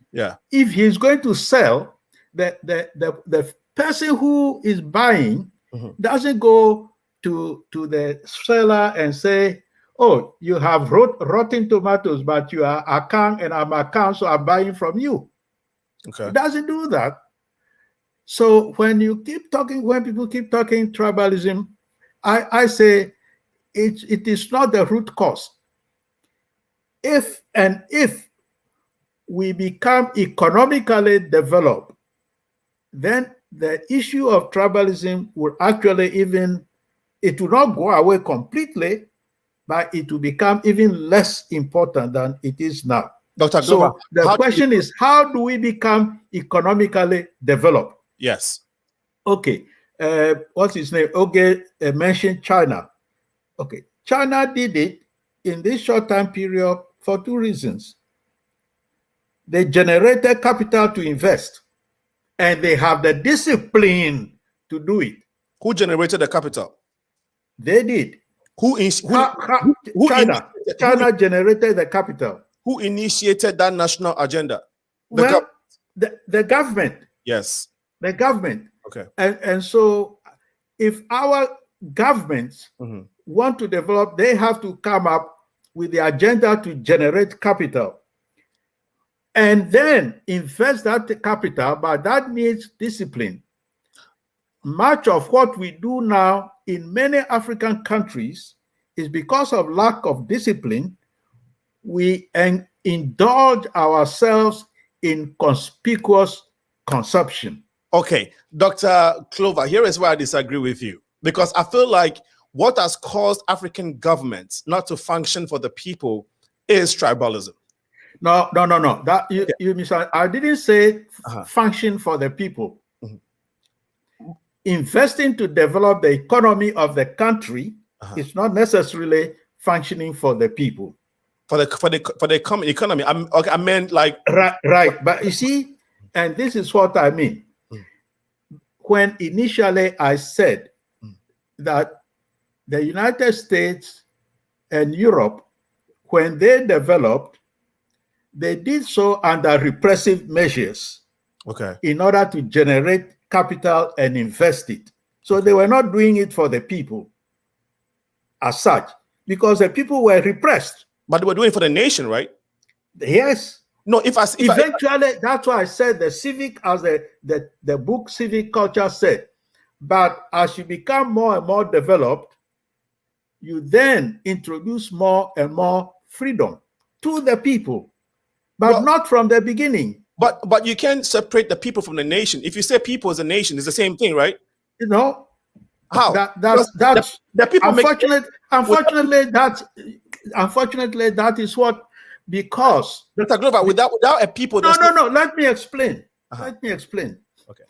if he's going to sell, the person who is buying doesn't go to the seller and say, oh, you have rotten tomatoes, but you are Akan and I'm Akan, so I'm buying from you. Okay. It doesn't do that. So when people keep talking tribalism, I say it is not the root cause. if we become economically developed, then the issue of tribalism will actually it will not go away completely, but it will become even less important than it is now. Dr. So Glover, the question is, how do we become economically developed? Yes. Okay. What's his name? Okay, mentioned China. Okay. China did it in this short time period for two reasons. They generated capital to invest, and they have the discipline to do it. Who generated the capital? They did. China generated the capital. Who initiated that national agenda? The government. Yes. The government. Okay. And so if our governments want to develop, they have to come up with the agenda to generate capital and then invest that capital, but that needs discipline. Much of what we do now in many African countries is because of lack of discipline. We indulge ourselves in conspicuous consumption. Okay, Dr. Clover, here is where I disagree with you, because I feel like what has caused African governments not to function for the people is tribalism. No. That you misunderstand. I didn't say function for the people. Investing to develop the economy of the country is not necessarily functioning for the people. For the economy. I meant like right. But you see, and this is what I mean. When initially I said that the United States and Europe, when they developed, they did so under repressive measures. Okay. In order to generate capital and invest it. So they were not doing it for the people as such, because the people were repressed. But they were doing it for the nation, right? Yes. No, eventually, that's why I said the civic, as the book Civic Culture said. But as you become more and more developed, you then introduce more and more freedom to the people, but not from the beginning. But you can't separate the people from the nation. If you say people as a nation, it's the same thing, right? You know, how? That's the people. Unfortunately, that is what, because Dr. Glover, without a people. No. Let me explain. Let me explain. Okay.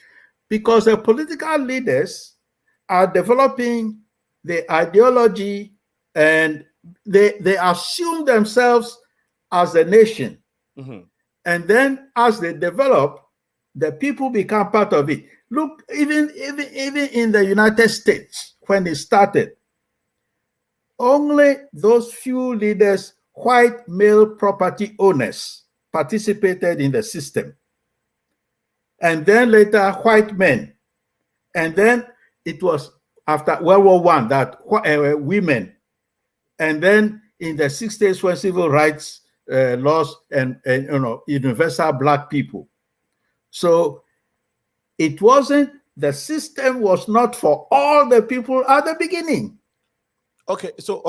Because the political leaders are developing the ideology, and they assume themselves as a nation. And then as they develop, the people become part of it. Look, even in the United States, when it started, only those few leaders, white male property owners, participated in the system. And then later, white men. And then it was after World War I that women. And then in the 60s, when civil rights laws and universal black people. So it wasn't, the system was not for all the people at the beginning. Okay, so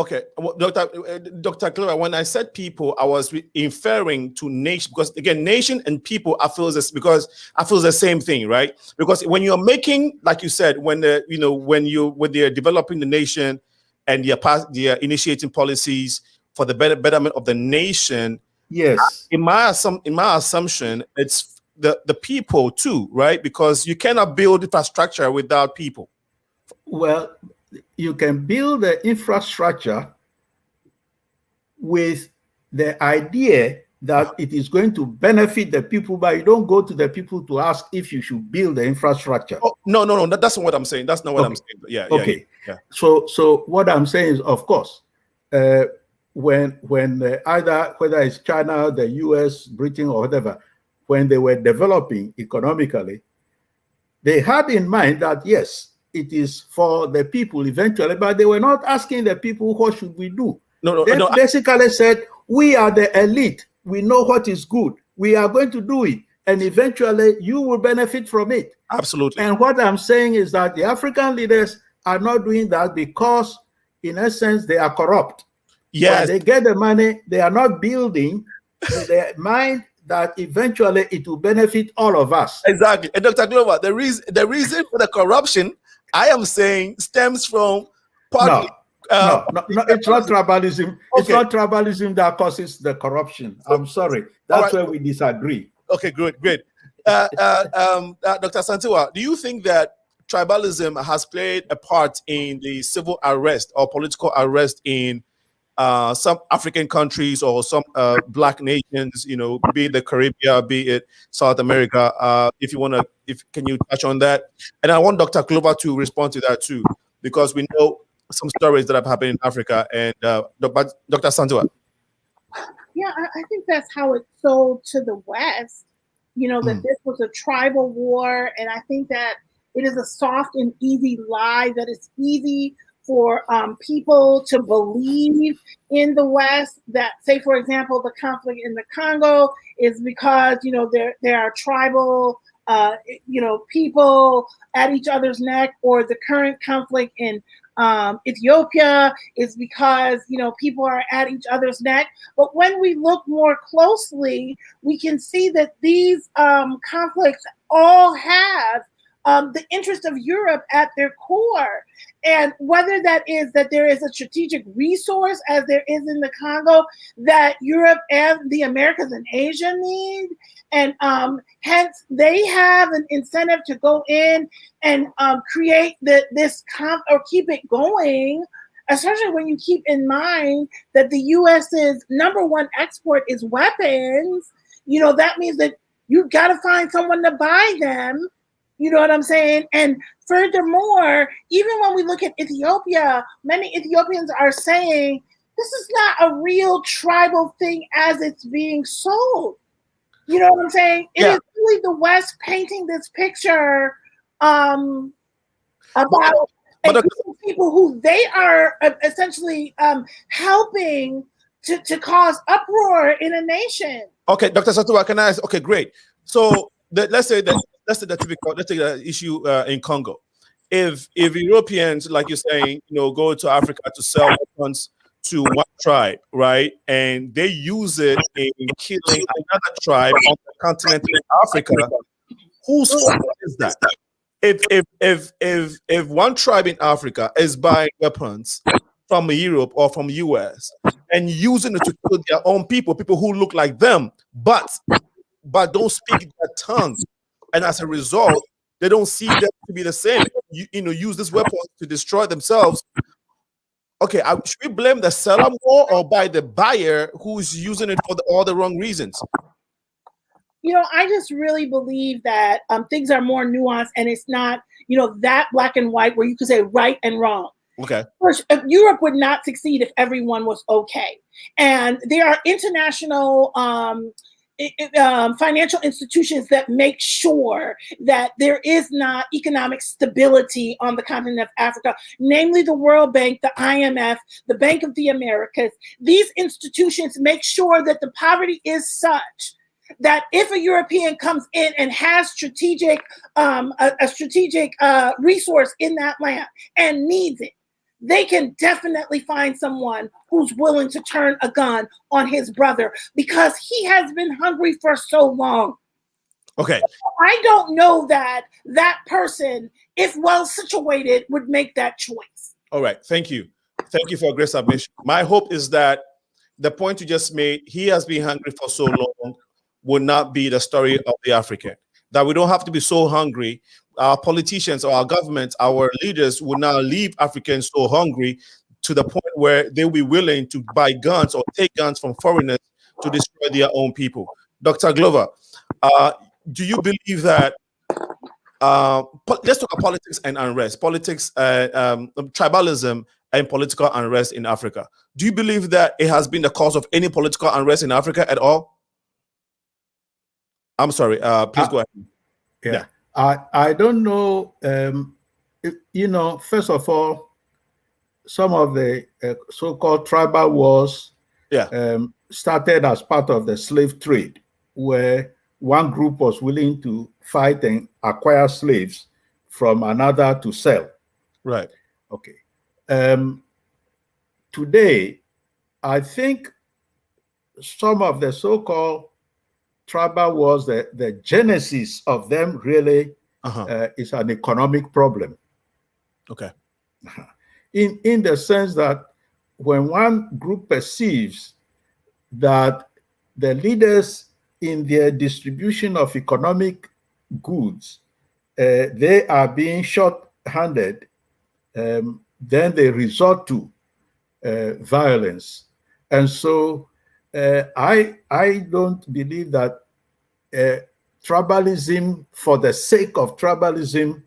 Dr. Clover, when I said people, I was inferring to nation, because again, nation and people, I feel the same thing, right? Because when you're making, like you said, when they're developing the nation and they're initiating policies for the betterment of the nation. Yes. In my assumption, it's the people too, right? Because you cannot build infrastructure without people. Well, you can build the infrastructure with the idea that it is going to benefit the people, but you don't go to the people to ask if you should build the infrastructure. Oh, no, that's not what I'm saying. That's not what I'm saying. Yeah. So what I'm saying is, of course, when either whether it's China, the US, Britain, or whatever, when they were developing economically, they had in mind that yes, it is for the people eventually, but they were not asking the people, what should we do? They basically said, we are the elite. We know what is good. We are going to do it. And eventually you will benefit from it. Absolutely. And what I'm saying is that the African leaders are not doing that because, in essence, they are corrupt. Yes. When they get the money, they are not building in their mind that eventually it will benefit all of us. Exactly. And Dr. Glover, the reason for the corruption, I am saying, stems from partly. No, it's not tribalism. It's Okay. not tribalism that causes the corruption. I'm sorry. That's where we disagree. Okay, great. Dr. ASANTEWA, do you think that tribalism has played a part in the civil arrest or political arrest in some African countries or some Black nations, you know, be it the Caribbean, be it South America? If you want to, can you touch on that? And I want Dr. Glover to respond to that too, because we know some stories that have happened in Africa. And Dr. ASANTEWA. Yeah, I think that's how it sold to the West, you know, that this was a tribal war. And I think that it is a soft and easy lie, that it's easy for people to believe in the West, that, say, for example, the conflict in the Congo is because, you know, there are tribal, you know, people at each other's neck, or the current conflict in Ethiopia is because, you know, people are at each other's neck. But when we look more closely, we can see that these conflicts all have the interest of Europe at their core. And whether that is that there is a strategic resource, as there is in the Congo, that Europe and the Americas and Asia need, and hence they have an incentive to go in and create or keep it going, especially when you keep in mind that the US's #1 export is weapons. You know, that means that you got to find someone to buy them. You know what I'm saying? And furthermore, even when we look at Ethiopia, many Ethiopians are saying this is not a real tribal thing as it's being sold. You know what I'm saying? It is really the West painting this picture about people who they are essentially helping to cause uproar in a nation. Okay, Dr. ASANTEWA, can I ask? Okay, great. So let's take the issue in Congo. If Europeans, like you're saying, you know, go to Africa to sell weapons to one tribe, right, and they use it in killing another tribe on the continent of Africa, whose fault is that? If one tribe in Africa is buying weapons from Europe or from US and using it to kill their own people who look like them, but don't speak their tongue, and as a result, they don't see them to be the same, you know, use this weapon to destroy themselves. Okay, should we blame the seller more or by the buyer who's using it for all the wrong reasons? You know, I just really believe that things are more nuanced, and it's not, you know, that black and white where you can say right and wrong. Okay. First, Europe would not succeed if everyone was okay. And there are international financial institutions that make sure that there is not economic stability on the continent of Africa, namely the World Bank, the IMF, the Bank of the Americas. These institutions make sure that the poverty is such that if a European comes in and has a strategic resource in that land and needs it, they can definitely find someone who's willing to turn a gun on his brother because he has been hungry for so long. Okay. I don't know that that person, if well situated, would make that choice. All right. Thank you. Thank you for a great submission. My hope is that the point you just made, he has been hungry for so long, would not be the story of the African. That we don't have to be so hungry. Our politicians or our governments, our leaders would not leave Africans so hungry to the point where they'll be willing to buy guns or take guns from foreigners to destroy their own people. Dr. Glover, do you believe that, let's talk about politics and unrest, tribalism and political unrest in Africa. Do you believe that it has been the cause of any political unrest in Africa at all? I'm sorry, please go ahead. Yeah. I don't know. You know, first of all, some of the so-called tribal wars started as part of the slave trade, where one group was willing to fight and acquire slaves from another to sell. Right. Okay. Today, I think some of the so-called tribal wars, the genesis of them really is an economic problem. Okay. In the sense that when one group perceives that the leaders in their distribution of economic goods, they are being short-handed, then they resort to violence. And so I don't believe that tribalism for the sake of tribalism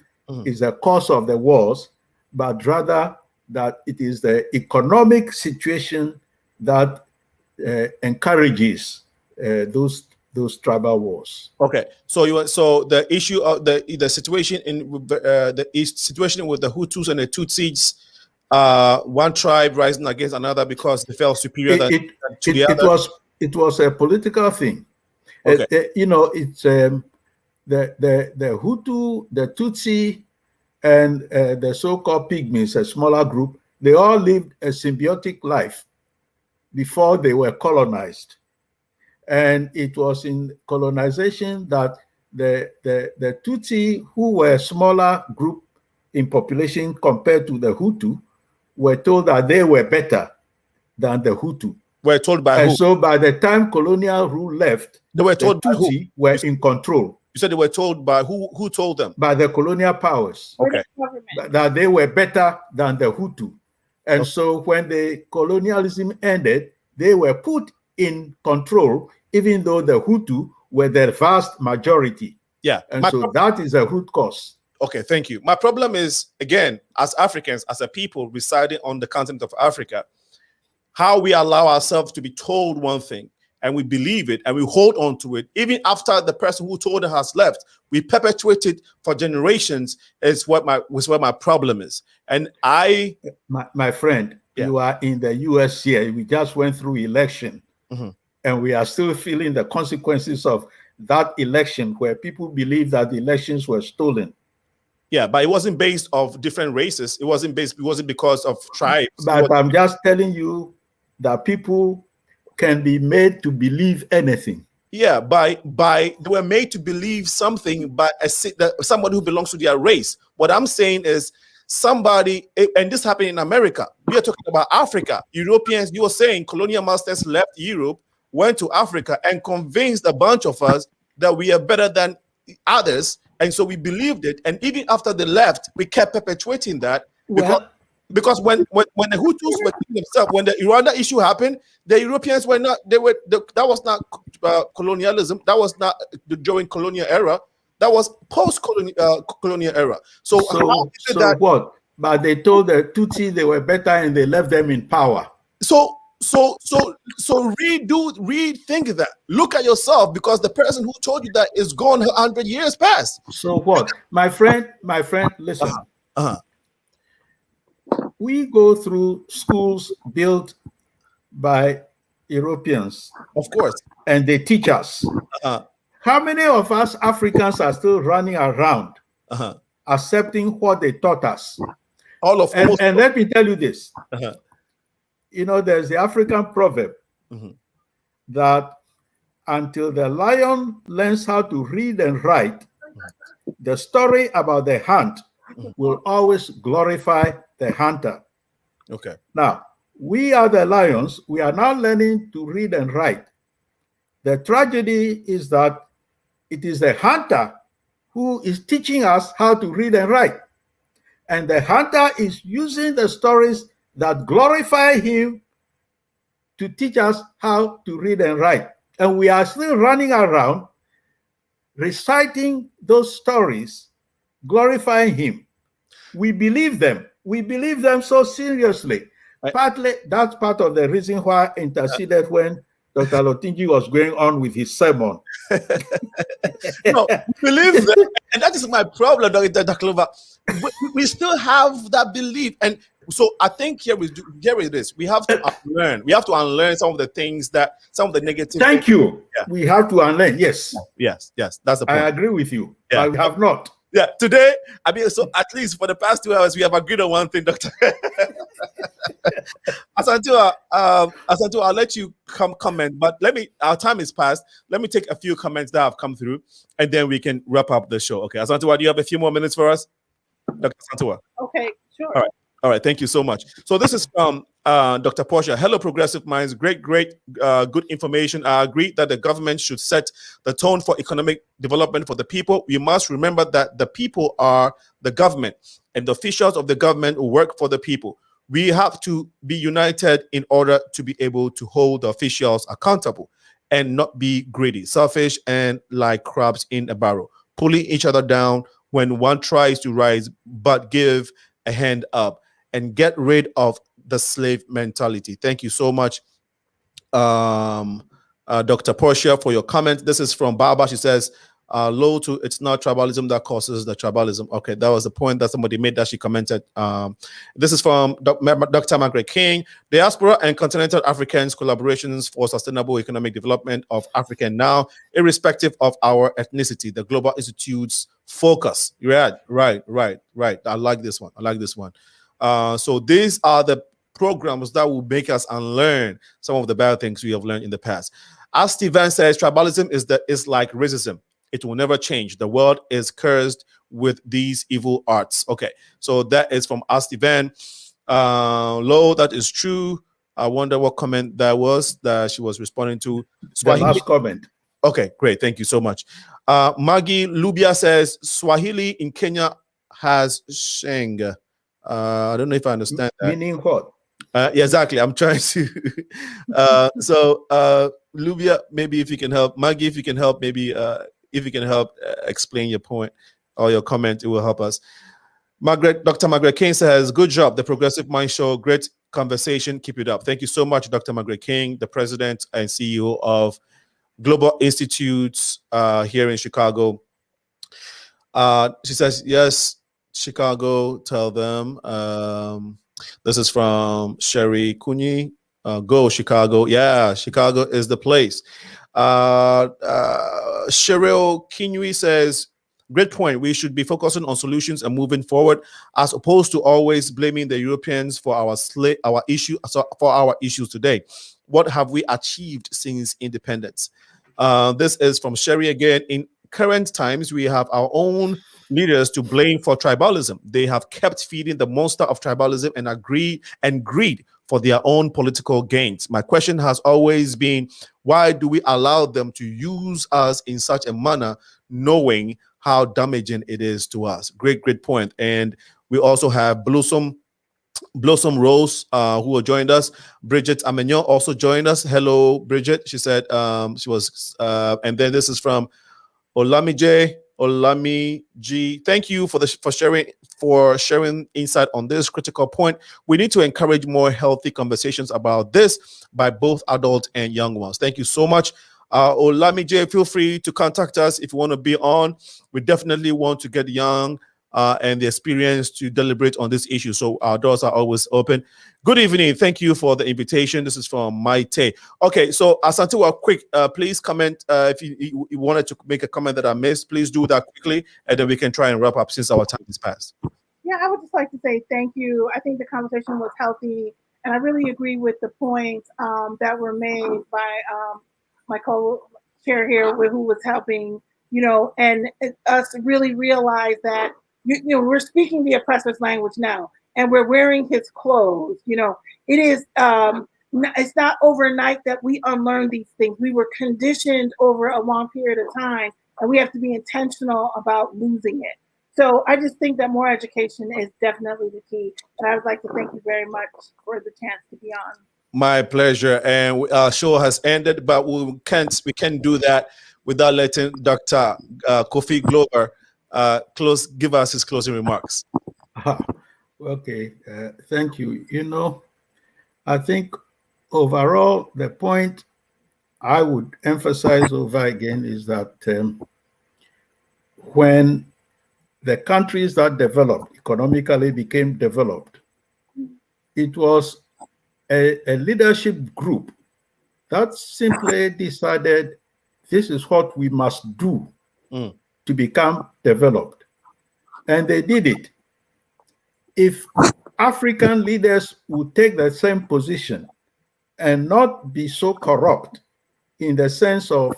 is the cause of the wars, but rather that it is the economic situation that encourages those tribal wars. Okay, so the issue of the situation in the situation with the Hutus and the Tutsis, one tribe rising against another because they felt superior to the other. It was a political thing. Okay. You know, it's the Hutu, the Tutsi, and the so-called pygmies, a smaller group. They all lived a symbiotic life before they were colonized. And it was in colonization that the Tutsi, who were a smaller group in population compared to the Hutu, were told that they were better than the Hutu. Were told by and who? So by the time colonial rule left, they were told the Tutsi were in control. You said they were told by who? Who told them? By the colonial powers. Okay. That they were better than the Hutu. And so when the colonialism ended, they were put in control, even though the Hutu were the vast majority. Yeah. And so that is a root cause. Okay, thank you. My problem is, again, as Africans, as a people residing on the continent of Africa, how we allow ourselves to be told one thing and we believe it and we hold on to it, even after the person who told us has left. We perpetuate it for generations is where my problem is. And my friend, you are in the US here. We just went through election and we are still feeling the consequences of that election where people believe that the elections were stolen. Yeah, but it wasn't based off different races. It wasn't because of tribes. But I'm just telling you that people can be made to believe anything. Yeah, they were made to believe something by somebody who belongs to their race. What I'm saying is somebody, and this happened in America. We are talking about Africa. Europeans, you were saying colonial masters left Europe, went to Africa and convinced a bunch of us that we are better than others. And so we believed it. And even after they left, we kept perpetuating that because when the Hutus were killing themselves, when the Rwanda issue happened, the Europeans were not, that was not colonialism. That was not during colonial era. That was post-colonial era. So what? But they told the Tutsi they were better and they left them in power. So rethink that. Look at yourself, because the person who told you that is gone 100 years past. So what? My friend, listen. We go through schools built by Europeans. Of course. And they teach us. How many of us Africans are still running around accepting what they taught us? And let me tell you this. You know, there's the African proverb that until the lion learns how to read and write, the story about the hunt will always glorify the hunter. Okay. Now, we are the lions. We are now learning to read and write. The tragedy is that it is the hunter who is teaching us how to read and write. And the hunter is using the stories that glorify him to teach us how to read and write. And we are still running around reciting those stories, glorifying him. We believe them. We believe them so seriously. Partly, that's part of the reason why I interceded when Dr. Olatunji was going on with his sermon. No, believe them. And that is my problem, Dr. Klova. We still have that belief. And so I think here it is. We have to unlearn. We have to unlearn some of the things some of the negative. Thank you. Yeah. We have to unlearn. Yes. Yes. That's the point. I agree with you. Yeah. I have not. Yeah. Today, I mean, so at least for the past 2 hours, we have agreed on one thing, Doctor. ASANTEWA, I'll let you comment, but our time is past. Let me take a few comments that have come through, and then we can wrap up the show. Okay, ASANTEWA, do you have a few more minutes for us? Dr. ASANTEWA. Okay, sure. All right, thank you so much. So this is from Dr. Portia. Hello, progressive minds. Great, good information. I agree that the government should set the tone for economic development for the people. We must remember that the people are the government, and the officials of the government work for the people. We have to be united in order to be able to hold the officials accountable and not be greedy, selfish, and like crabs in a barrel, pulling each other down when one tries to rise, but give a hand up and get rid of the slave mentality. Thank you so much, Dr. Portia, for your comment. This is from Baba. She says, low to it's not tribalism that causes the tribalism. Okay, that was the point that somebody made that she commented. This is from Dr. Margaret King. Diaspora and continental Africans collaborations for sustainable economic development of Africa now, irrespective of our ethnicity. The Global Institute's focus. Right. I like this one. So these are the programs that will make us unlearn some of the bad things we have learned in the past. As Steven says, tribalism is like racism. It will never change. The world is cursed with these evil arts. Okay, so that is from Asti Van. Lo, that is true. I wonder what comment that was that she was responding to. The last comment. Okay, great. Thank you so much. Maggie Lubia says Swahili in Kenya has Sheng. I don't know if I understand that. Meaning what? Yeah, exactly. I'm trying to. So Lubia, maybe if you can help. Maggie, if you can help, maybe if you can help explain your point or your comment, it will help us. Dr. Margaret King says, good job, the Progressive Mind Show. Great conversation. Keep it up. Thank you so much, Dr. Margaret King, the president and CEO of Global Institutes here in Chicago. She says, yes, Chicago, tell them. This is from Sherry Kuni. Go Chicago. Yeah, Chicago is the place. Cheryl Kinui says, great point. We should be focusing on solutions and moving forward, as opposed to always blaming the Europeans for our issues today. What have we achieved since independence? This is from Sherry again. In current times, we have our own leaders to blame for tribalism. They have kept feeding the monster of tribalism and greed for their own political gains. My question has always been, why do we allow them to use us in such a manner, knowing how damaging it is to us? Great point. And we also have Blossom Rose, who joined us. Bridget Amignon also joined us. Hello, Bridget. She said she was, and then this is from Olamiji. Thank you for sharing insight on this critical point. We need to encourage more healthy conversations about this by both adult and young ones. Thank you so much. Olamiji, feel free to contact us if you want to be on. We definitely want to get young and the experience to deliberate on this issue. So our doors are always open. Good evening. Thank you for the invitation. This is from Maite. Okay, so ASANTEWA, quick, please comment. If you wanted to make a comment that I missed, please do that quickly, and then we can try and wrap up since our time is past. Yeah, I would just like to say thank you. I think the conversation was healthy, and I really agree with the points that were made by my co-chair here, who was helping, and us really realize that, we're speaking the oppressor's language now, and we're wearing his clothes. It is, it's not overnight that we unlearn these things. We were conditioned over a long period of time, and we have to be intentional about losing it. So I just think that more education is definitely the key. And I would like to thank you very much for the chance to be on. My pleasure. And our show has ended, but we can't do that without letting Dr. Kofi Glover give us his closing remarks. Okay, thank you. I think overall, the point I would emphasize over again is that when the countries that developed economically became developed, it was a leadership group that simply decided this is what we must do to become developed. And they did it. If African leaders will take the same position and not be so corrupt in the sense of,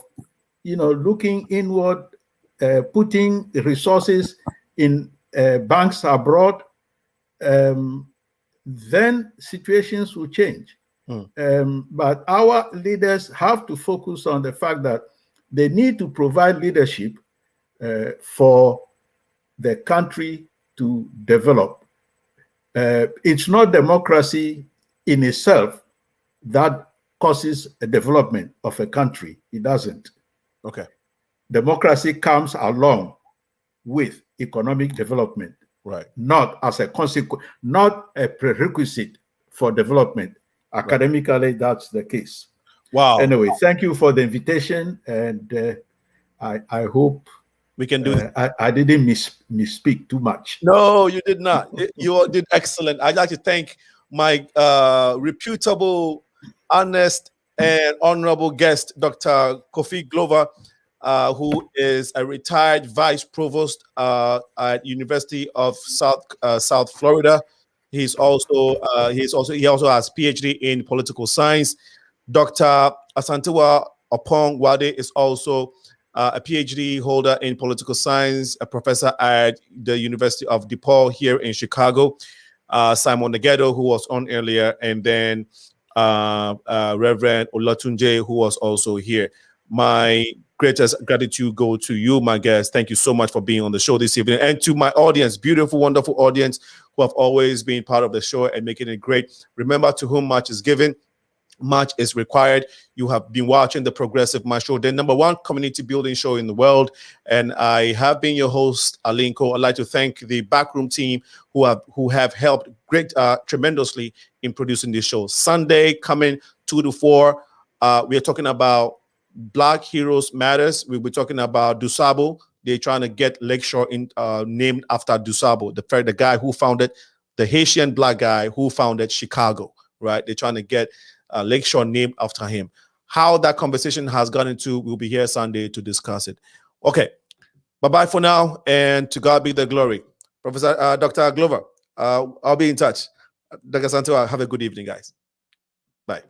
looking inward, putting resources in banks abroad, then situations will change. But our leaders have to focus on the fact that they need to provide leadership for the country to develop. It's not democracy in itself that causes a development of a country. It doesn't. Okay. Democracy comes along with economic development, right? Not as a consequence, not a prerequisite for development. Academically, that's the case. Wow. Anyway, thank you for the invitation, and I hope we can do. I didn't misspeak too much. No, you did not. You did excellent. I'd like to thank my reputable, honest, and honorable guest, Dr. KOFI Glover, who is a retired vice provost at University of South Florida. He also has PhD in political science. Dr. ASANTEWA OPPONG WADIE is also a PhD holder in political science, a professor at the University of DEPAUL here in Chicago. Simon OGETO, who was on earlier, and then Reverend OLATUNJI, who was also here. My greatest gratitude go to you, my guest. Thank you so much for being on the show this evening, and to my audience, beautiful, wonderful audience who have always been part of the show and making it great. Remember, to whom much is given, much is required. You have been watching the Progressive Mind Show, the #1 community building show in the world, and I have been your host, Alinco. I'd like to thank the backroom team who have helped tremendously in producing this show. Sunday coming 2 to 4, we are talking about Black Heroes Matters. We'll be talking about Dusabo. They're trying to get Lakeshore named after Dusabo, the guy who founded, the Haitian black guy who founded Chicago, right? They're trying to get Lakeshore named after him. How that conversation has gone into, we'll be here Sunday to discuss it. Okay, bye-bye for now, and to God be the glory. Professor Dr. Glover, I'll be in touch. Dr. ASANTEWA, have a good evening, guys. Bye.